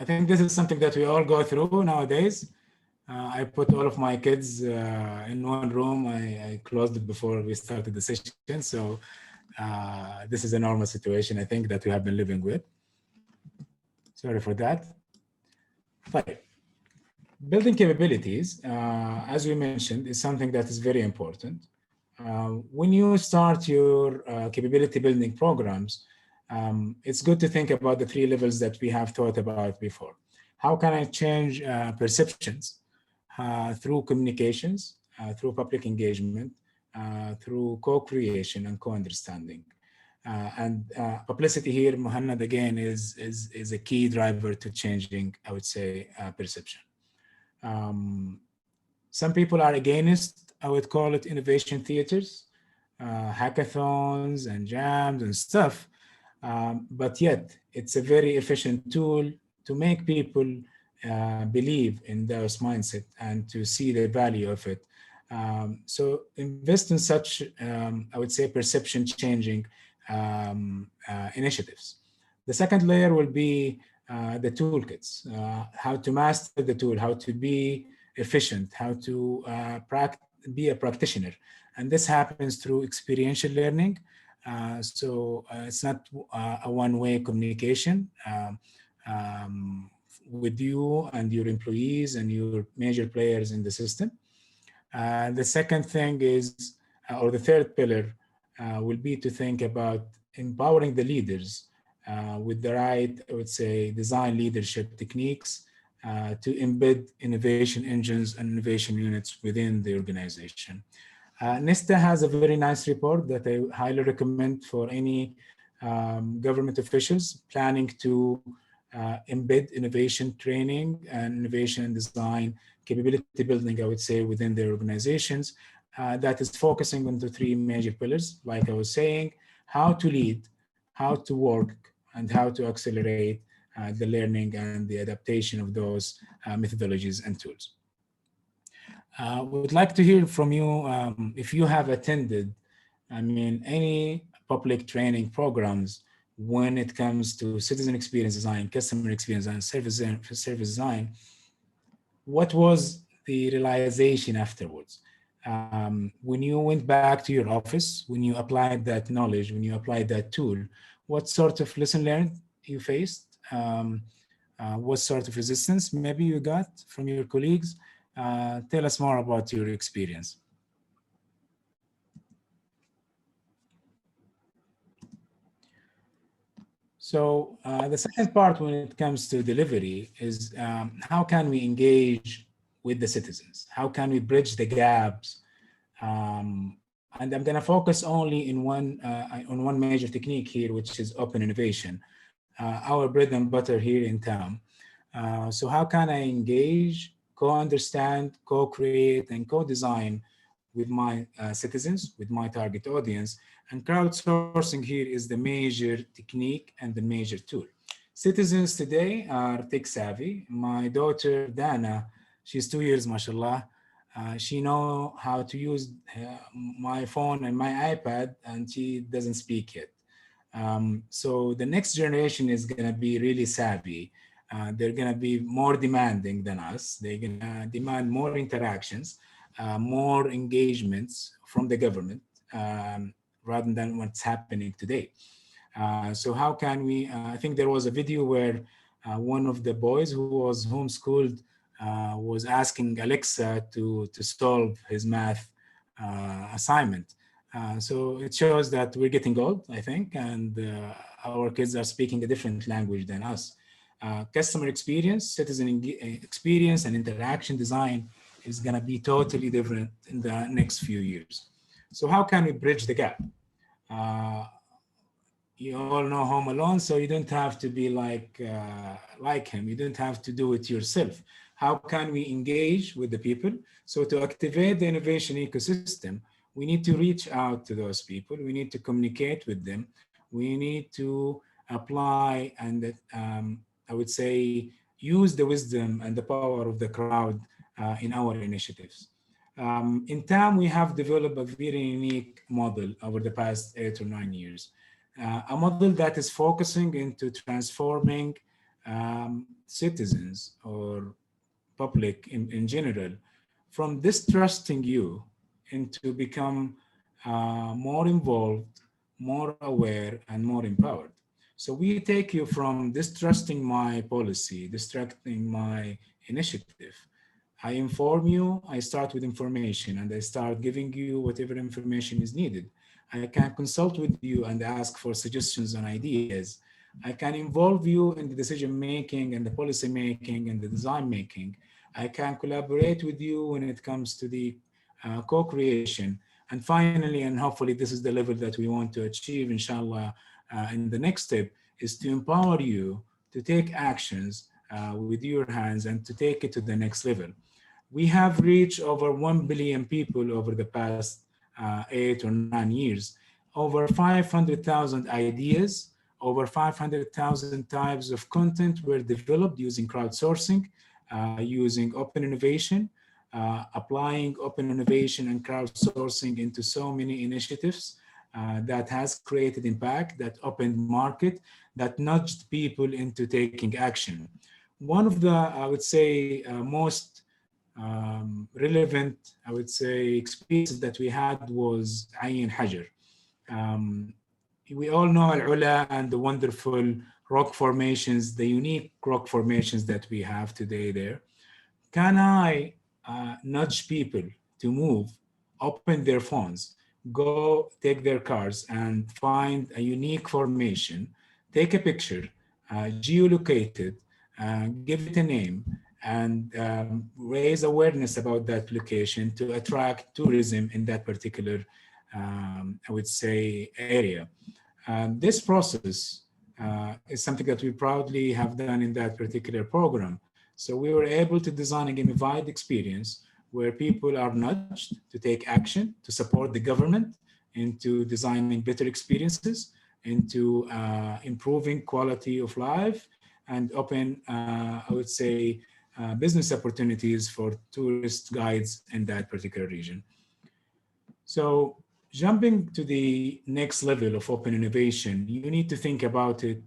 I think this is something that we all go through nowadays. I put all of my kids in one room. I closed it before we started the session. So this is a normal situation, I think, that we have been living with. Sorry for that. But building capabilities, as we mentioned, is something that is very important. When you start your capability building programs, it's good to think about the 3 levels that we have thought about before. How can I change perceptions through communications, through public engagement, through co-creation and co-understanding? And publicity here, Muhannad, again, is a key driver to changing, I would say, perception. Some people are against, I would call it, innovation theaters, hackathons and jams and stuff. But yet it's a very efficient tool to make people believe in those mindset and to see the value of it. So invest in such, I would say, perception changing initiatives. The second layer will be the toolkits, how to master the tool, how to be efficient, how to be a practitioner. And this happens through experiential learning. So it's not a one-way communication with you and your employees and your major players in the system. The second thing is, or the third pillar will be to think about empowering the leaders with the right, I would say, design leadership techniques to embed innovation engines and innovation units within the organization. NISTA has a very nice report that I highly recommend for any government officials planning to embed innovation training and innovation design capability building, I would say, within their organizations. That is focusing on the 3 major pillars, like I was saying: how to lead, how to work, and how to accelerate the learning and the adaptation of those methodologies and tools. Would like to hear from you if you have attended, any public training programs when it comes to citizen experience design, customer experience design, service design. What was the realization afterwards? When you went back to your office, when you applied that knowledge, when you applied that tool, what sort of lesson learned you faced? What sort of resistance maybe you got from your colleagues? Tell us more about your experience. So the second part when it comes to delivery is how can we engage with the citizens? How can we bridge the gaps? And I'm going to focus only in on one major technique here, which is open innovation, our bread and butter here in TAM. So how can I engage, co-understand, co-create, and co-design with my citizens, with my target audience. And crowdsourcing here is the major technique and the major tool. Citizens today are tech savvy. My daughter, Dana, she's 2 years, mashallah. She know how to use my phone and my iPad, and she doesn't speak yet. So the next generation is going to be really savvy. They're going to be more demanding than us. They're going to demand more interactions, more engagements from the government, rather than what's happening today. So how can we, I think there was a video where one of the boys who was homeschooled was asking Alexa to solve his math assignment. So it shows that we're getting old, I think, and our kids are speaking a different language than us. Customer experience, citizen experience, and interaction design is going to be totally different in the next few years. So how can we bridge the gap? You all know Home Alone, so you don't have to be like him. You don't have to do it yourself. How can we engage with the people? So to activate the innovation ecosystem, we need to reach out to those people. We need to communicate with them. We need to apply and I would say use the wisdom and the power of the crowd in our initiatives. In TAM, we have developed a very unique model over the past 8 or 9 years. A model that is focusing into transforming citizens or public in general from distrusting you into become more involved, more aware, and more empowered. So we take you from distrusting my policy, distrusting my initiative. I inform you, I start with information, and I start giving you whatever information is needed. I can consult with you and ask for suggestions and ideas. I can involve you in the decision making and the policy making and the design making. I can collaborate with you when it comes to the co-creation. And finally, and hopefully this is the level that we want to achieve, inshallah, in the next step, is to empower you to take actions with your hands and to take it to the next level. We have reached over 1 billion people over the past 8 or 9 years, over 500,000 ideas, over 500,000 types of content were developed using crowdsourcing, using open innovation, applying open innovation and crowdsourcing into so many initiatives that has created impact, that opened market, that nudged people into taking action. One of the, I would say, most relevant, I would say, experiences that we had was Ayn Hajar. We all know Al-Ula and the wonderful rock formations, the unique rock formations that we have today there. Can I nudge people to move, open their phones, go take their cars and find a unique formation, take a picture, geolocate it, give it a name, and raise awareness about that location to attract tourism in that particular, I would say, area. This process is something that we proudly have done in that particular program. So we were able to design a gamified experience where people are nudged to take action, to support the government into designing better experiences, into improving quality of life, and open, I would say, business opportunities for tourist guides in that particular region. So jumping to the next level of open innovation, you need to think about it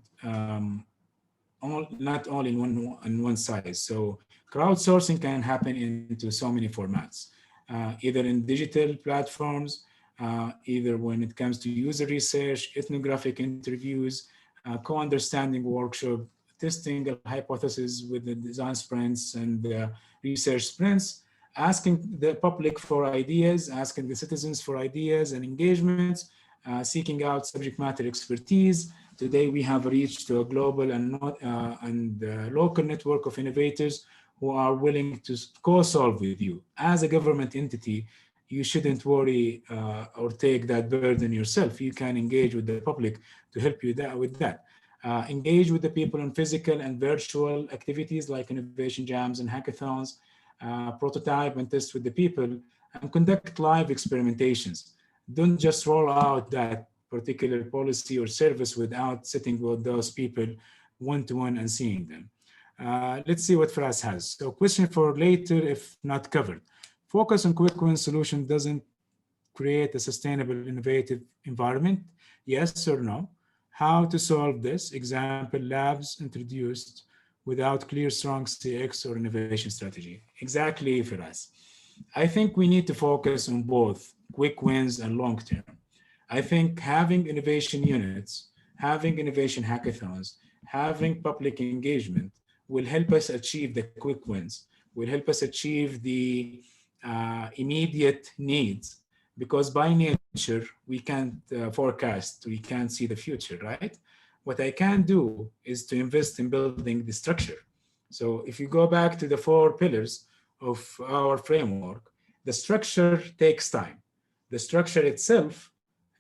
not all in one size. So crowdsourcing can happen into so many formats, either in digital platforms, either when it comes to user research, ethnographic interviews, co-understanding workshop, testing a hypothesis with the design sprints and the research sprints, asking the public for ideas, asking the citizens for ideas and engagements, seeking out subject matter expertise. Today, we have reached to a global and local network of innovators who are willing to co-solve with you. As a government entity, you shouldn't worry or take that burden yourself. You can engage with the public to help you with that. Engage with the people in physical and virtual activities like innovation jams and hackathons, prototype and test with the people, and conduct live experimentations. Don't just roll out that particular policy or service without sitting with those people one-to-one and seeing them. Let's see what Faraz has. So question for later if not covered. Focus on quick win solution doesn't create a sustainable, innovative environment? Yes or no? How to solve this? Example, labs introduced without clear, strong CX or innovation strategy. Exactly, Firas. I think we need to focus on both quick wins and long term. I think having innovation units, having innovation hackathons, having public engagement will help us achieve the quick wins, will help us achieve the immediate needs, because by nature, we can't forecast, we can't see the future, right? What I can do is to invest in building the structure. So if you go back to the 4 pillars of our framework, the structure takes time. The structure itself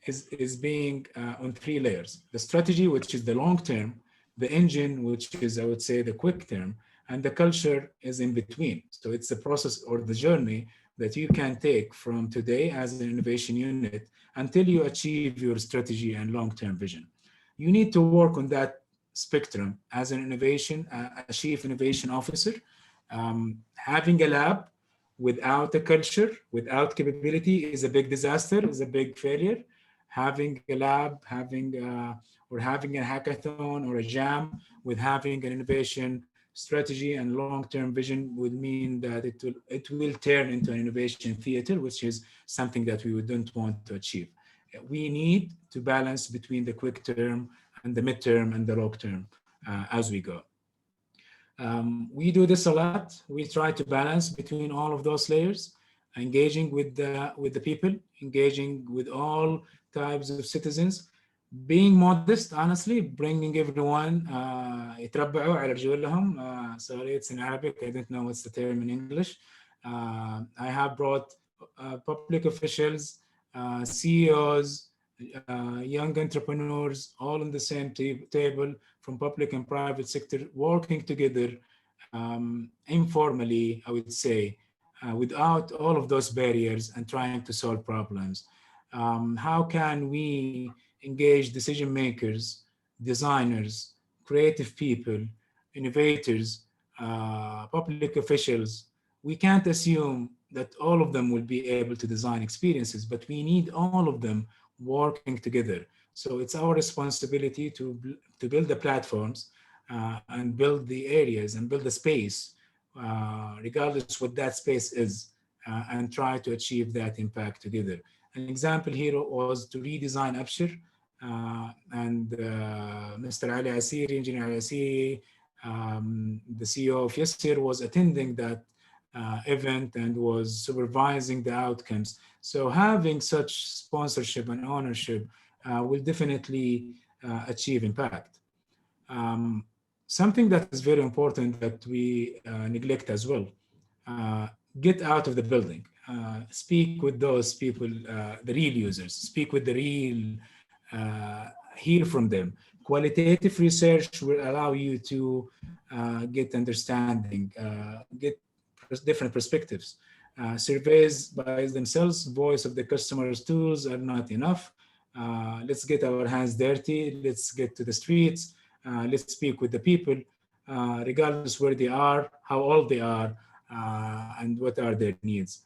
is being on 3 layers. The strategy, which is the long term, the engine, which is, I would say, the quick term, and the culture is in between. So it's the process or the journey that you can take from today as an innovation unit until you achieve your strategy and long-term vision. You need to work on that spectrum as an innovation, a chief innovation officer. Having a lab without a culture, without capability is a big disaster, is a big failure. Having a lab, or having a hackathon or a jam with having an innovation strategy and long-term vision would mean that it will turn into an innovation theater, which is something that we don't want to achieve. We need to balance between the quick term and the midterm and the long term as we go. We do this a lot. We try to balance between all of those layers, engaging with the people, engaging with all types of citizens, being modest, honestly, bringing everyone يتربعوا على رجولهم. Sorry, it's in Arabic. I don't know what's the term in English. I have brought public officials, CEOs, young entrepreneurs, all on the same table from public and private sector, working together informally, I would say, without all of those barriers and trying to solve problems. How can we engage decision makers, designers, creative people, innovators, public officials? We can't assume that all of them will be able to design experiences, but we need all of them working together. So it's our responsibility to build the platforms and build the areas and build the space, regardless what that space is, and try to achieve that impact together. An example here was to redesign Abshir, and Mr. Ali Asiri, Engineer Ali Asiri, the CEO of Yassir, was attending that event and was supervising the outcomes. So having such sponsorship and ownership will definitely achieve impact. Something that is very important that we neglect as well, get out of the building. Speak with those people, the real users, speak with the real, hear from them. Qualitative research will allow you to get understanding, get different perspectives. Surveys by themselves, voice of the customer's tools are not enough. Let's get our hands dirty. Let's get to the streets. Let's speak with the people, regardless where they are, how old they are, and what are their needs.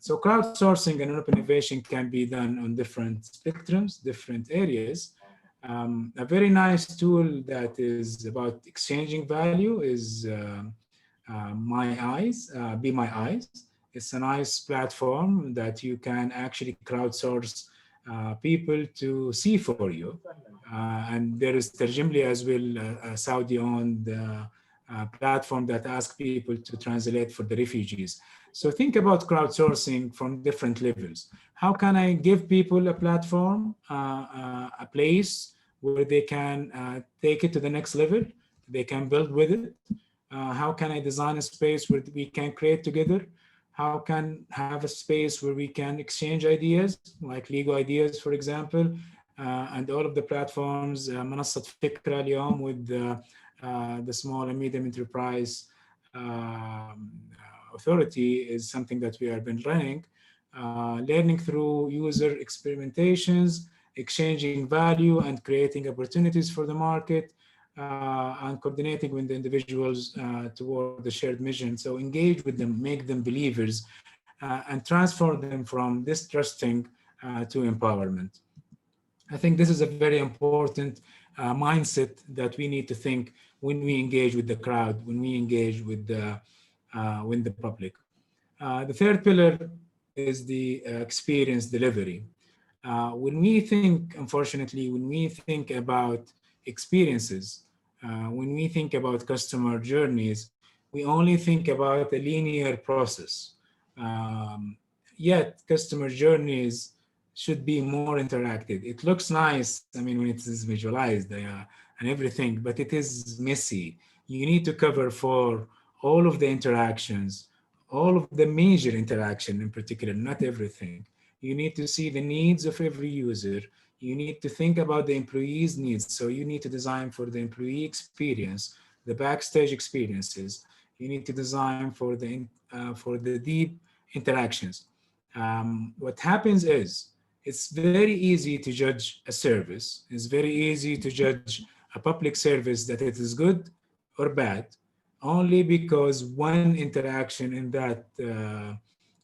So crowdsourcing and open innovation can be done on different spectrums, different areas. A very nice tool that is about exchanging value is My Eyes, Be My Eyes. It's a nice platform that you can actually crowdsource people to see for you. And there is Terjimli as well, a Saudi-owned platform that asks people to translate for the refugees. So think about crowdsourcing from different levels. How can I give people a platform, a place where they can take it to the next level? They can build with it. How can I design a space where we can create together? How can have a space where we can exchange ideas, like Lego ideas, for example, and all of the platforms, منصة فكرة اليوم with the small and medium enterprise authority is something that we have been running, learning through user experimentations, exchanging value and creating opportunities for the market, and coordinating with the individuals toward the shared mission. So engage with them, make them believers, and transform them from distrusting to empowerment. I think this is a very important mindset that we need to think when we engage with the crowd, when we engage with the public. The third pillar is the experience delivery. When we think, unfortunately, when we think about experiences, when we think about customer journeys, we only think about a linear process. Yet, customer journeys should be more interactive. It looks nice, I mean, when it is visualized and everything, but it is messy. You need to cover for all of the interactions, all of the major interaction in particular, not everything. You need to see the needs of every user. You need to think about the employee's needs. So you need to design for the employee experience, the backstage experiences. You need to design for the deep interactions. What happens is it's very easy to judge a service. It's very easy to judge a public service that it is good or bad only because one interaction in that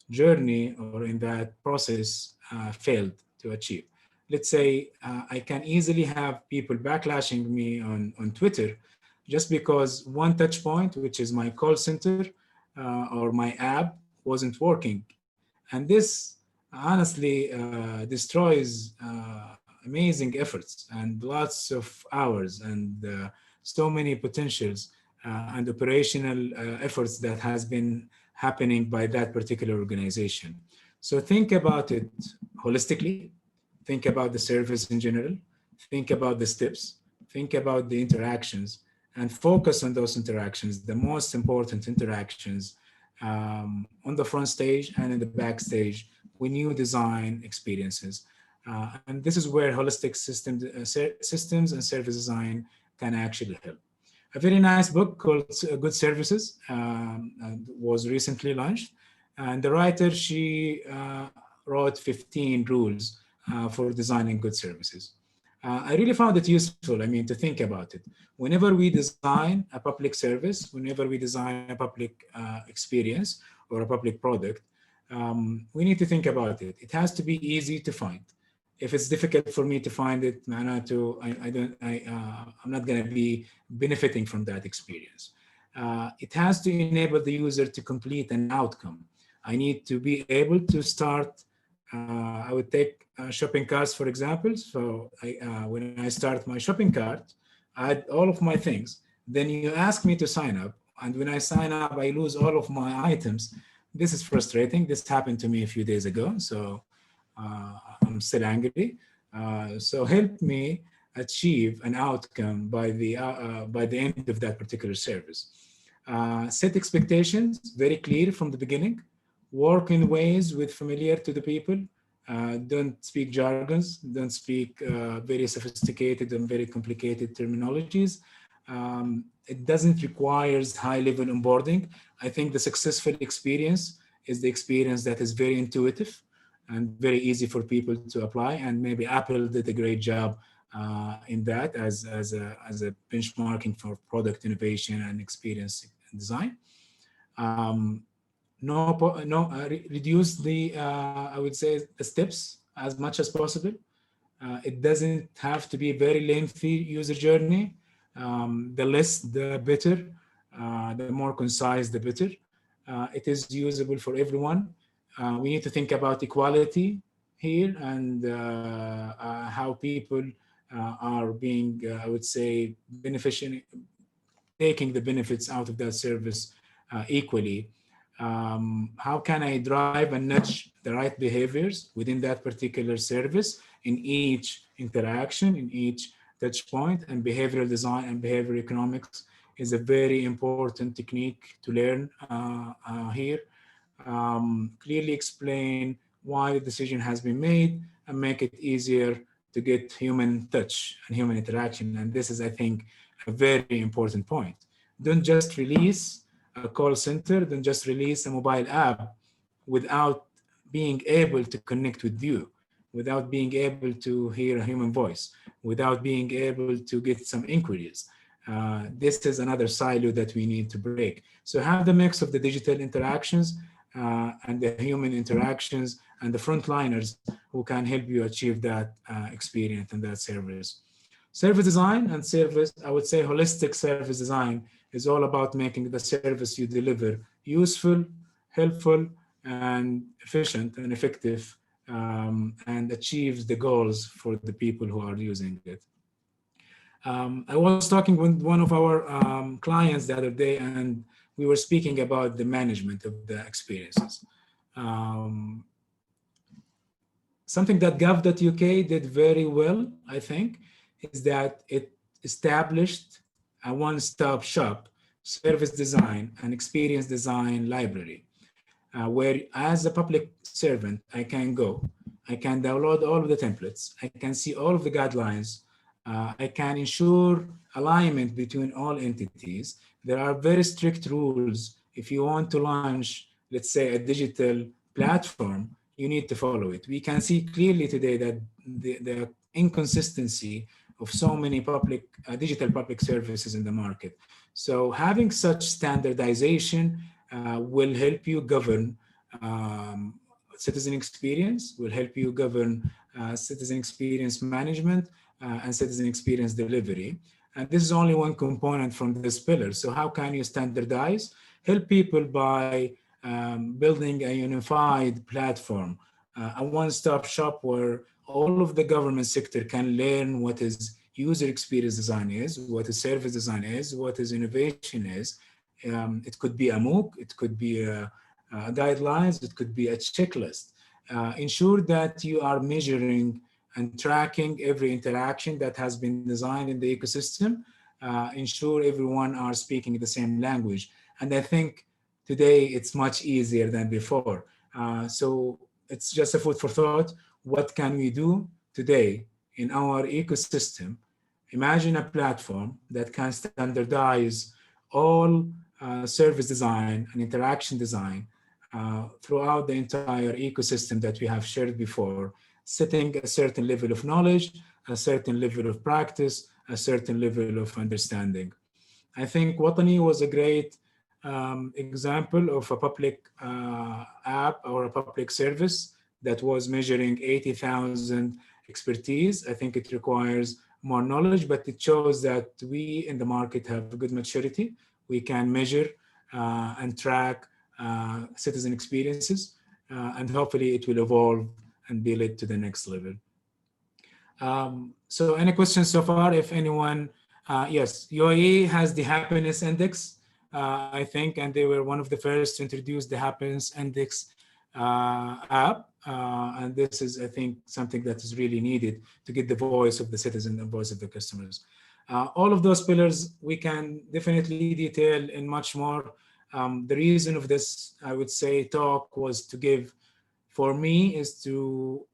journey or in that process failed to achieve. Let's say I can easily have people backlashing me on Twitter just because one touch point, which is my call center or my app, wasn't working. And this honestly destroys amazing efforts and lots of hours and so many potentials and operational efforts that has been happening by that particular organization. So think about it holistically, think about the service in general, think about the steps, think about the interactions, and focus on those interactions, the most important interactions on the front stage and in the backstage when you design experiences. And this is where holistic systems and service design can actually help. A very nice book called Good Services was recently launched. And the writer, she wrote 15 rules for designing good services. I really found it useful, I mean, to think about it. Whenever we design a public service, whenever we design a public experience or a public product, we need to think about it. It has to be easy to find. If it's difficult for me to find it, I'm not going to be benefiting from that experience. It has to enable the user to complete an outcome. I need to be able to start. I would take shopping carts, for example. So when I start my shopping cart, I add all of my things. Then you ask me to sign up. And when I sign up, I lose all of my items. This is frustrating. This happened to me a few days ago. So I'm still angry. So help me achieve an outcome by the end of that particular service. Set expectations very clear from the beginning. Work in ways with familiar to the people. Don't speak jargons. Don't speak very sophisticated and very complicated terminologies. It doesn't require high-level onboarding. I think the successful experience is the experience that is very intuitive and very easy for people to apply. And maybe Apple did a great job in that as a benchmarking for product innovation and experience design. Reduce the, I would say, the steps as much as possible. It doesn't have to be a very lengthy user journey. The less, the better. The more concise, the better. It is usable for everyone. We need to think about equality here and how people are being, I would say, taking the benefits out of that service equally. How can I drive and nudge the right behaviors within that particular service in each interaction, in each touch point? And behavioral design and behavioral economics is a very important technique to learn here. Clearly explain why the decision has been made and make it easier to get human touch and human interaction. And this is, I think, a very important point. Don't just release a call center, then just release a mobile app without being able to connect with you, without being able to hear a human voice, without being able to get some inquiries. This is another silo that we need to break. So have the mix of the digital interactions and the human interactions and the frontliners who can help you achieve that experience and that service. Service design and service, I would say holistic service design is all about making the service you deliver useful, helpful, and efficient and effective, and achieves the goals for the people who are using it. I was talking with one of our clients the other day, and we were speaking about the management of the experiences. Something that gov.uk did very well, I think, is that it established a one-stop shop service design and experience design library, where as a public servant, I can go, I can download all of the templates, I can see all of the guidelines, I can ensure alignment between all entities. There are very strict rules. If you want to launch, let's say, a digital platform, you need to follow it. We can see clearly today that the inconsistency of so many digital public services in the market. So having such standardization will help you govern citizen experience, will help you govern citizen experience management and citizen experience delivery. And this is only one component from this pillar. So how can you standardize? Help people by building a unified platform, a one-stop shop where all of the government sector can learn what is user experience design is, what is service design is, what is innovation is. It could be a MOOC, it could be guidelines, it could be a checklist. Ensure that you are measuring and tracking every interaction that has been designed in the ecosystem. Ensure everyone are speaking the same language. And I think today it's much easier than before. So it's just a food for thought. What can we do today in our ecosystem? Imagine a platform that can standardize all service design and interaction design throughout the entire ecosystem that we have shared before, setting a certain level of knowledge, a certain level of practice, a certain level of understanding. I think Watani was a great example of a public app or a public service that was measuring 80,000 expertise. I think it requires more knowledge, but it shows that we in the market have a good maturity. We can measure and track citizen experiences, and hopefully it will evolve and be led to the next level. So any questions so far? If anyone, yes, UAE has the happiness index, I think, and they were one of the first to introduce the happiness index app. And this is, I think, something that is really needed to get the voice of the citizen and voice of the customers. All of those pillars we can definitely detail in much more. The reason of this, I would say, talk was to give, for me, is to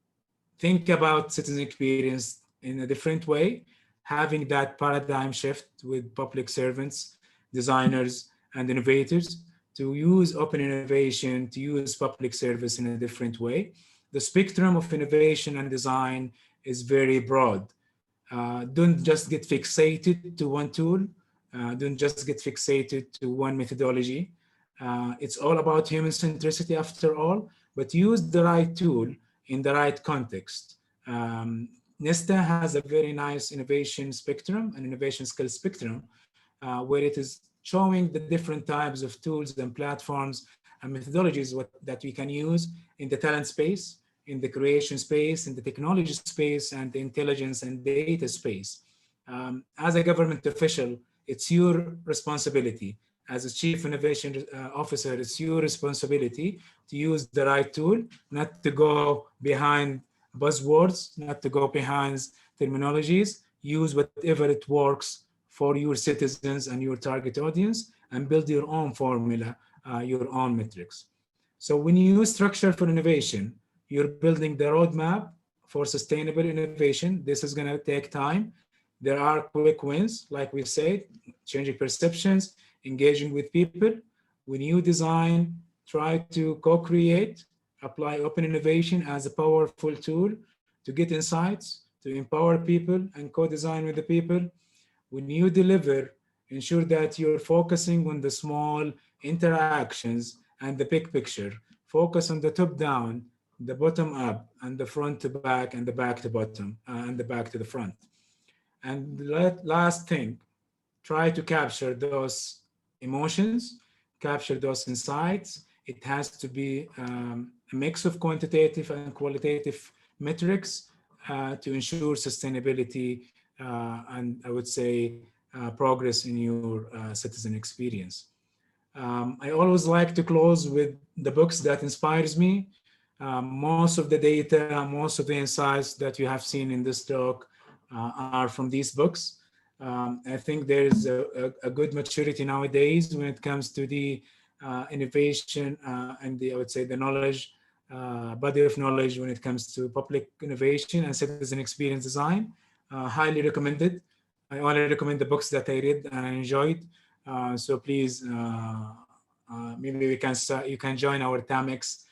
think about citizen experience in a different way, having that paradigm shift with public servants, designers, and innovators to use open innovation, to use public service in a different way. The spectrum of innovation and design is very broad. Don't just get fixated to one tool. Don't just get fixated to one methodology. It's all about human centricity after all, but use the right tool in the right context. Nesta has a very nice innovation spectrum, an innovation skill spectrum, where it is showing the different types of tools and platforms and methodologies that we can use in the talent space, in the creation space, in the technology space, and the intelligence and data space. As a government official, it's your responsibility. As a chief innovation officer, it's your responsibility to use the right tool, not to go behind buzzwords, not to go behind terminologies. Use whatever it works for your citizens and your target audience, and build your own formula, your own metrics. So when you use structure for innovation, you're building the roadmap for sustainable innovation. This is going to take time. There are quick wins, like we said, changing perceptions, engaging with people, when you design, try to co-create, apply open innovation as a powerful tool to get insights, to empower people and co-design with the people. When you deliver, ensure that you're focusing on the small interactions and the big picture. Focus on the top down, the bottom up, and the front to back, and the back to bottom, and the back to the front. And the last thing, try to capture those emotions, capture those insights. It has to be a mix of quantitative and qualitative metrics to ensure sustainability and I would say progress in your citizen experience. I always like to close with the books that inspires me. Most of the data, most of the insights that you have seen in this talk are from these books. I think there is a good maturity nowadays when it comes to the innovation and the, I would say, the knowledge, body of knowledge when it comes to public innovation and citizen experience design. Highly recommended. I only recommend the books that I read and I enjoyed. So please, maybe we can start, you can join our TAMx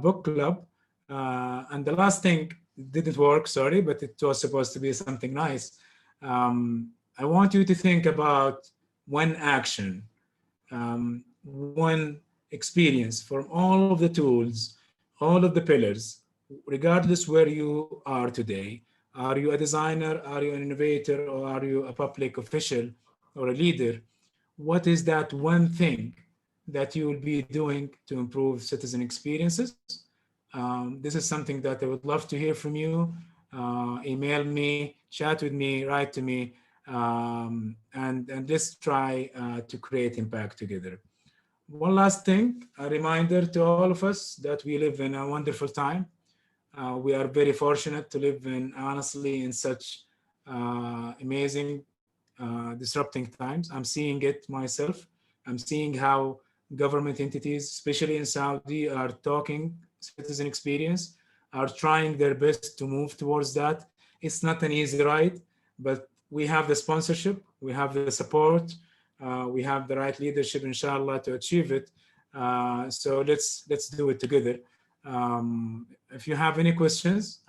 book club. And the last thing didn't work, sorry, but it was supposed to be something nice. I want you to think about one action, one experience from all of the tools, all of the pillars, regardless where you are today. Are you a designer? Are you an innovator? Or are you a public official or a leader? What is that one thing that you will be doing to improve citizen experiences? This is something that I would love to hear from you. Email me, chat with me, write to me, and let's try to create impact together. One last thing, a reminder to all of us that we live in a wonderful time. We are very fortunate to live in, honestly, in such amazing, disrupting times. I'm seeing it myself. I'm seeing how government entities, especially in Saudi, are talking citizen experience, are trying their best to move towards that. It's not an easy ride, but we have the sponsorship, we have the support, we have the right leadership, inshallah, to achieve it. So let's do it together. If you have any questions,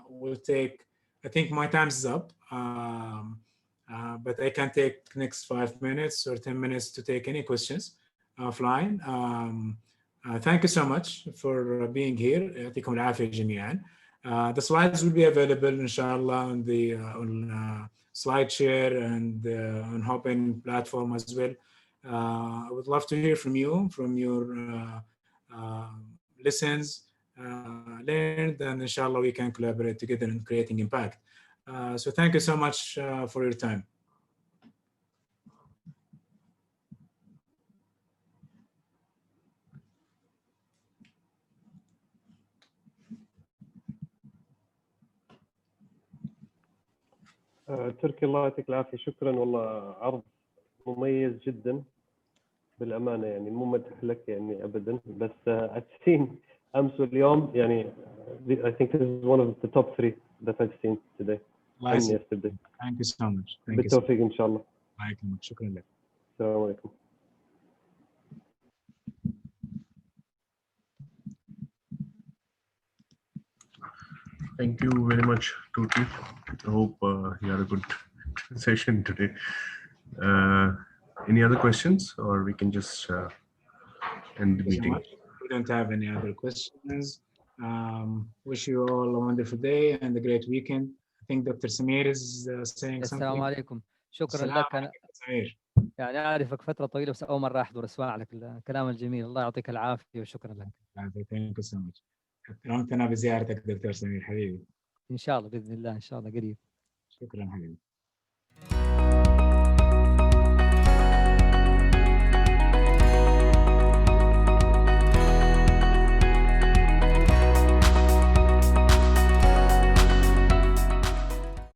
we'll take, I think my time is up, but I can take next 5 minutes or 10 minutes to take any questions offline. Thank you so much for being here. يعطيكم العافية جميعا. The slides will be available, inshallah, on the SlideShare and on Hopin platform as well. I would love to hear from you, from your lessons learned, and inshallah we can collaborate together in creating impact. So thank you so much for your time. تركي الله يعطيك العافية، شكرا والله، عرض مميز جدا بالأمانة، يعني مو مدح لك يعني أبدا، بس I've seen أمس واليوم يعني I think this is one of the top 3 that I've seen today and yesterday. Thank you so much. بالتوفيق إن شاء الله. شكرا لك. السلام عليكم. Thank you very much, Turki. I hope you had a good session today. Any other questions, or we can just end the meeting? We don't have any other questions. Wish you all a wonderful day and a great weekend. I think Dr. Samir is saying something. السلام عليكم. شكرا لك. أنا يعني أعرفك فترة طويلة بس أول مرة أحضر أسمع لك الكلام الجميل. الله يعطيك العافية وشكرا لك. Thank you so much. أكرمتنا بزيارتك دكتور سمير حبيبي. إن شاء الله بإذن الله، إن شاء الله قريب. شكرا حبيبي.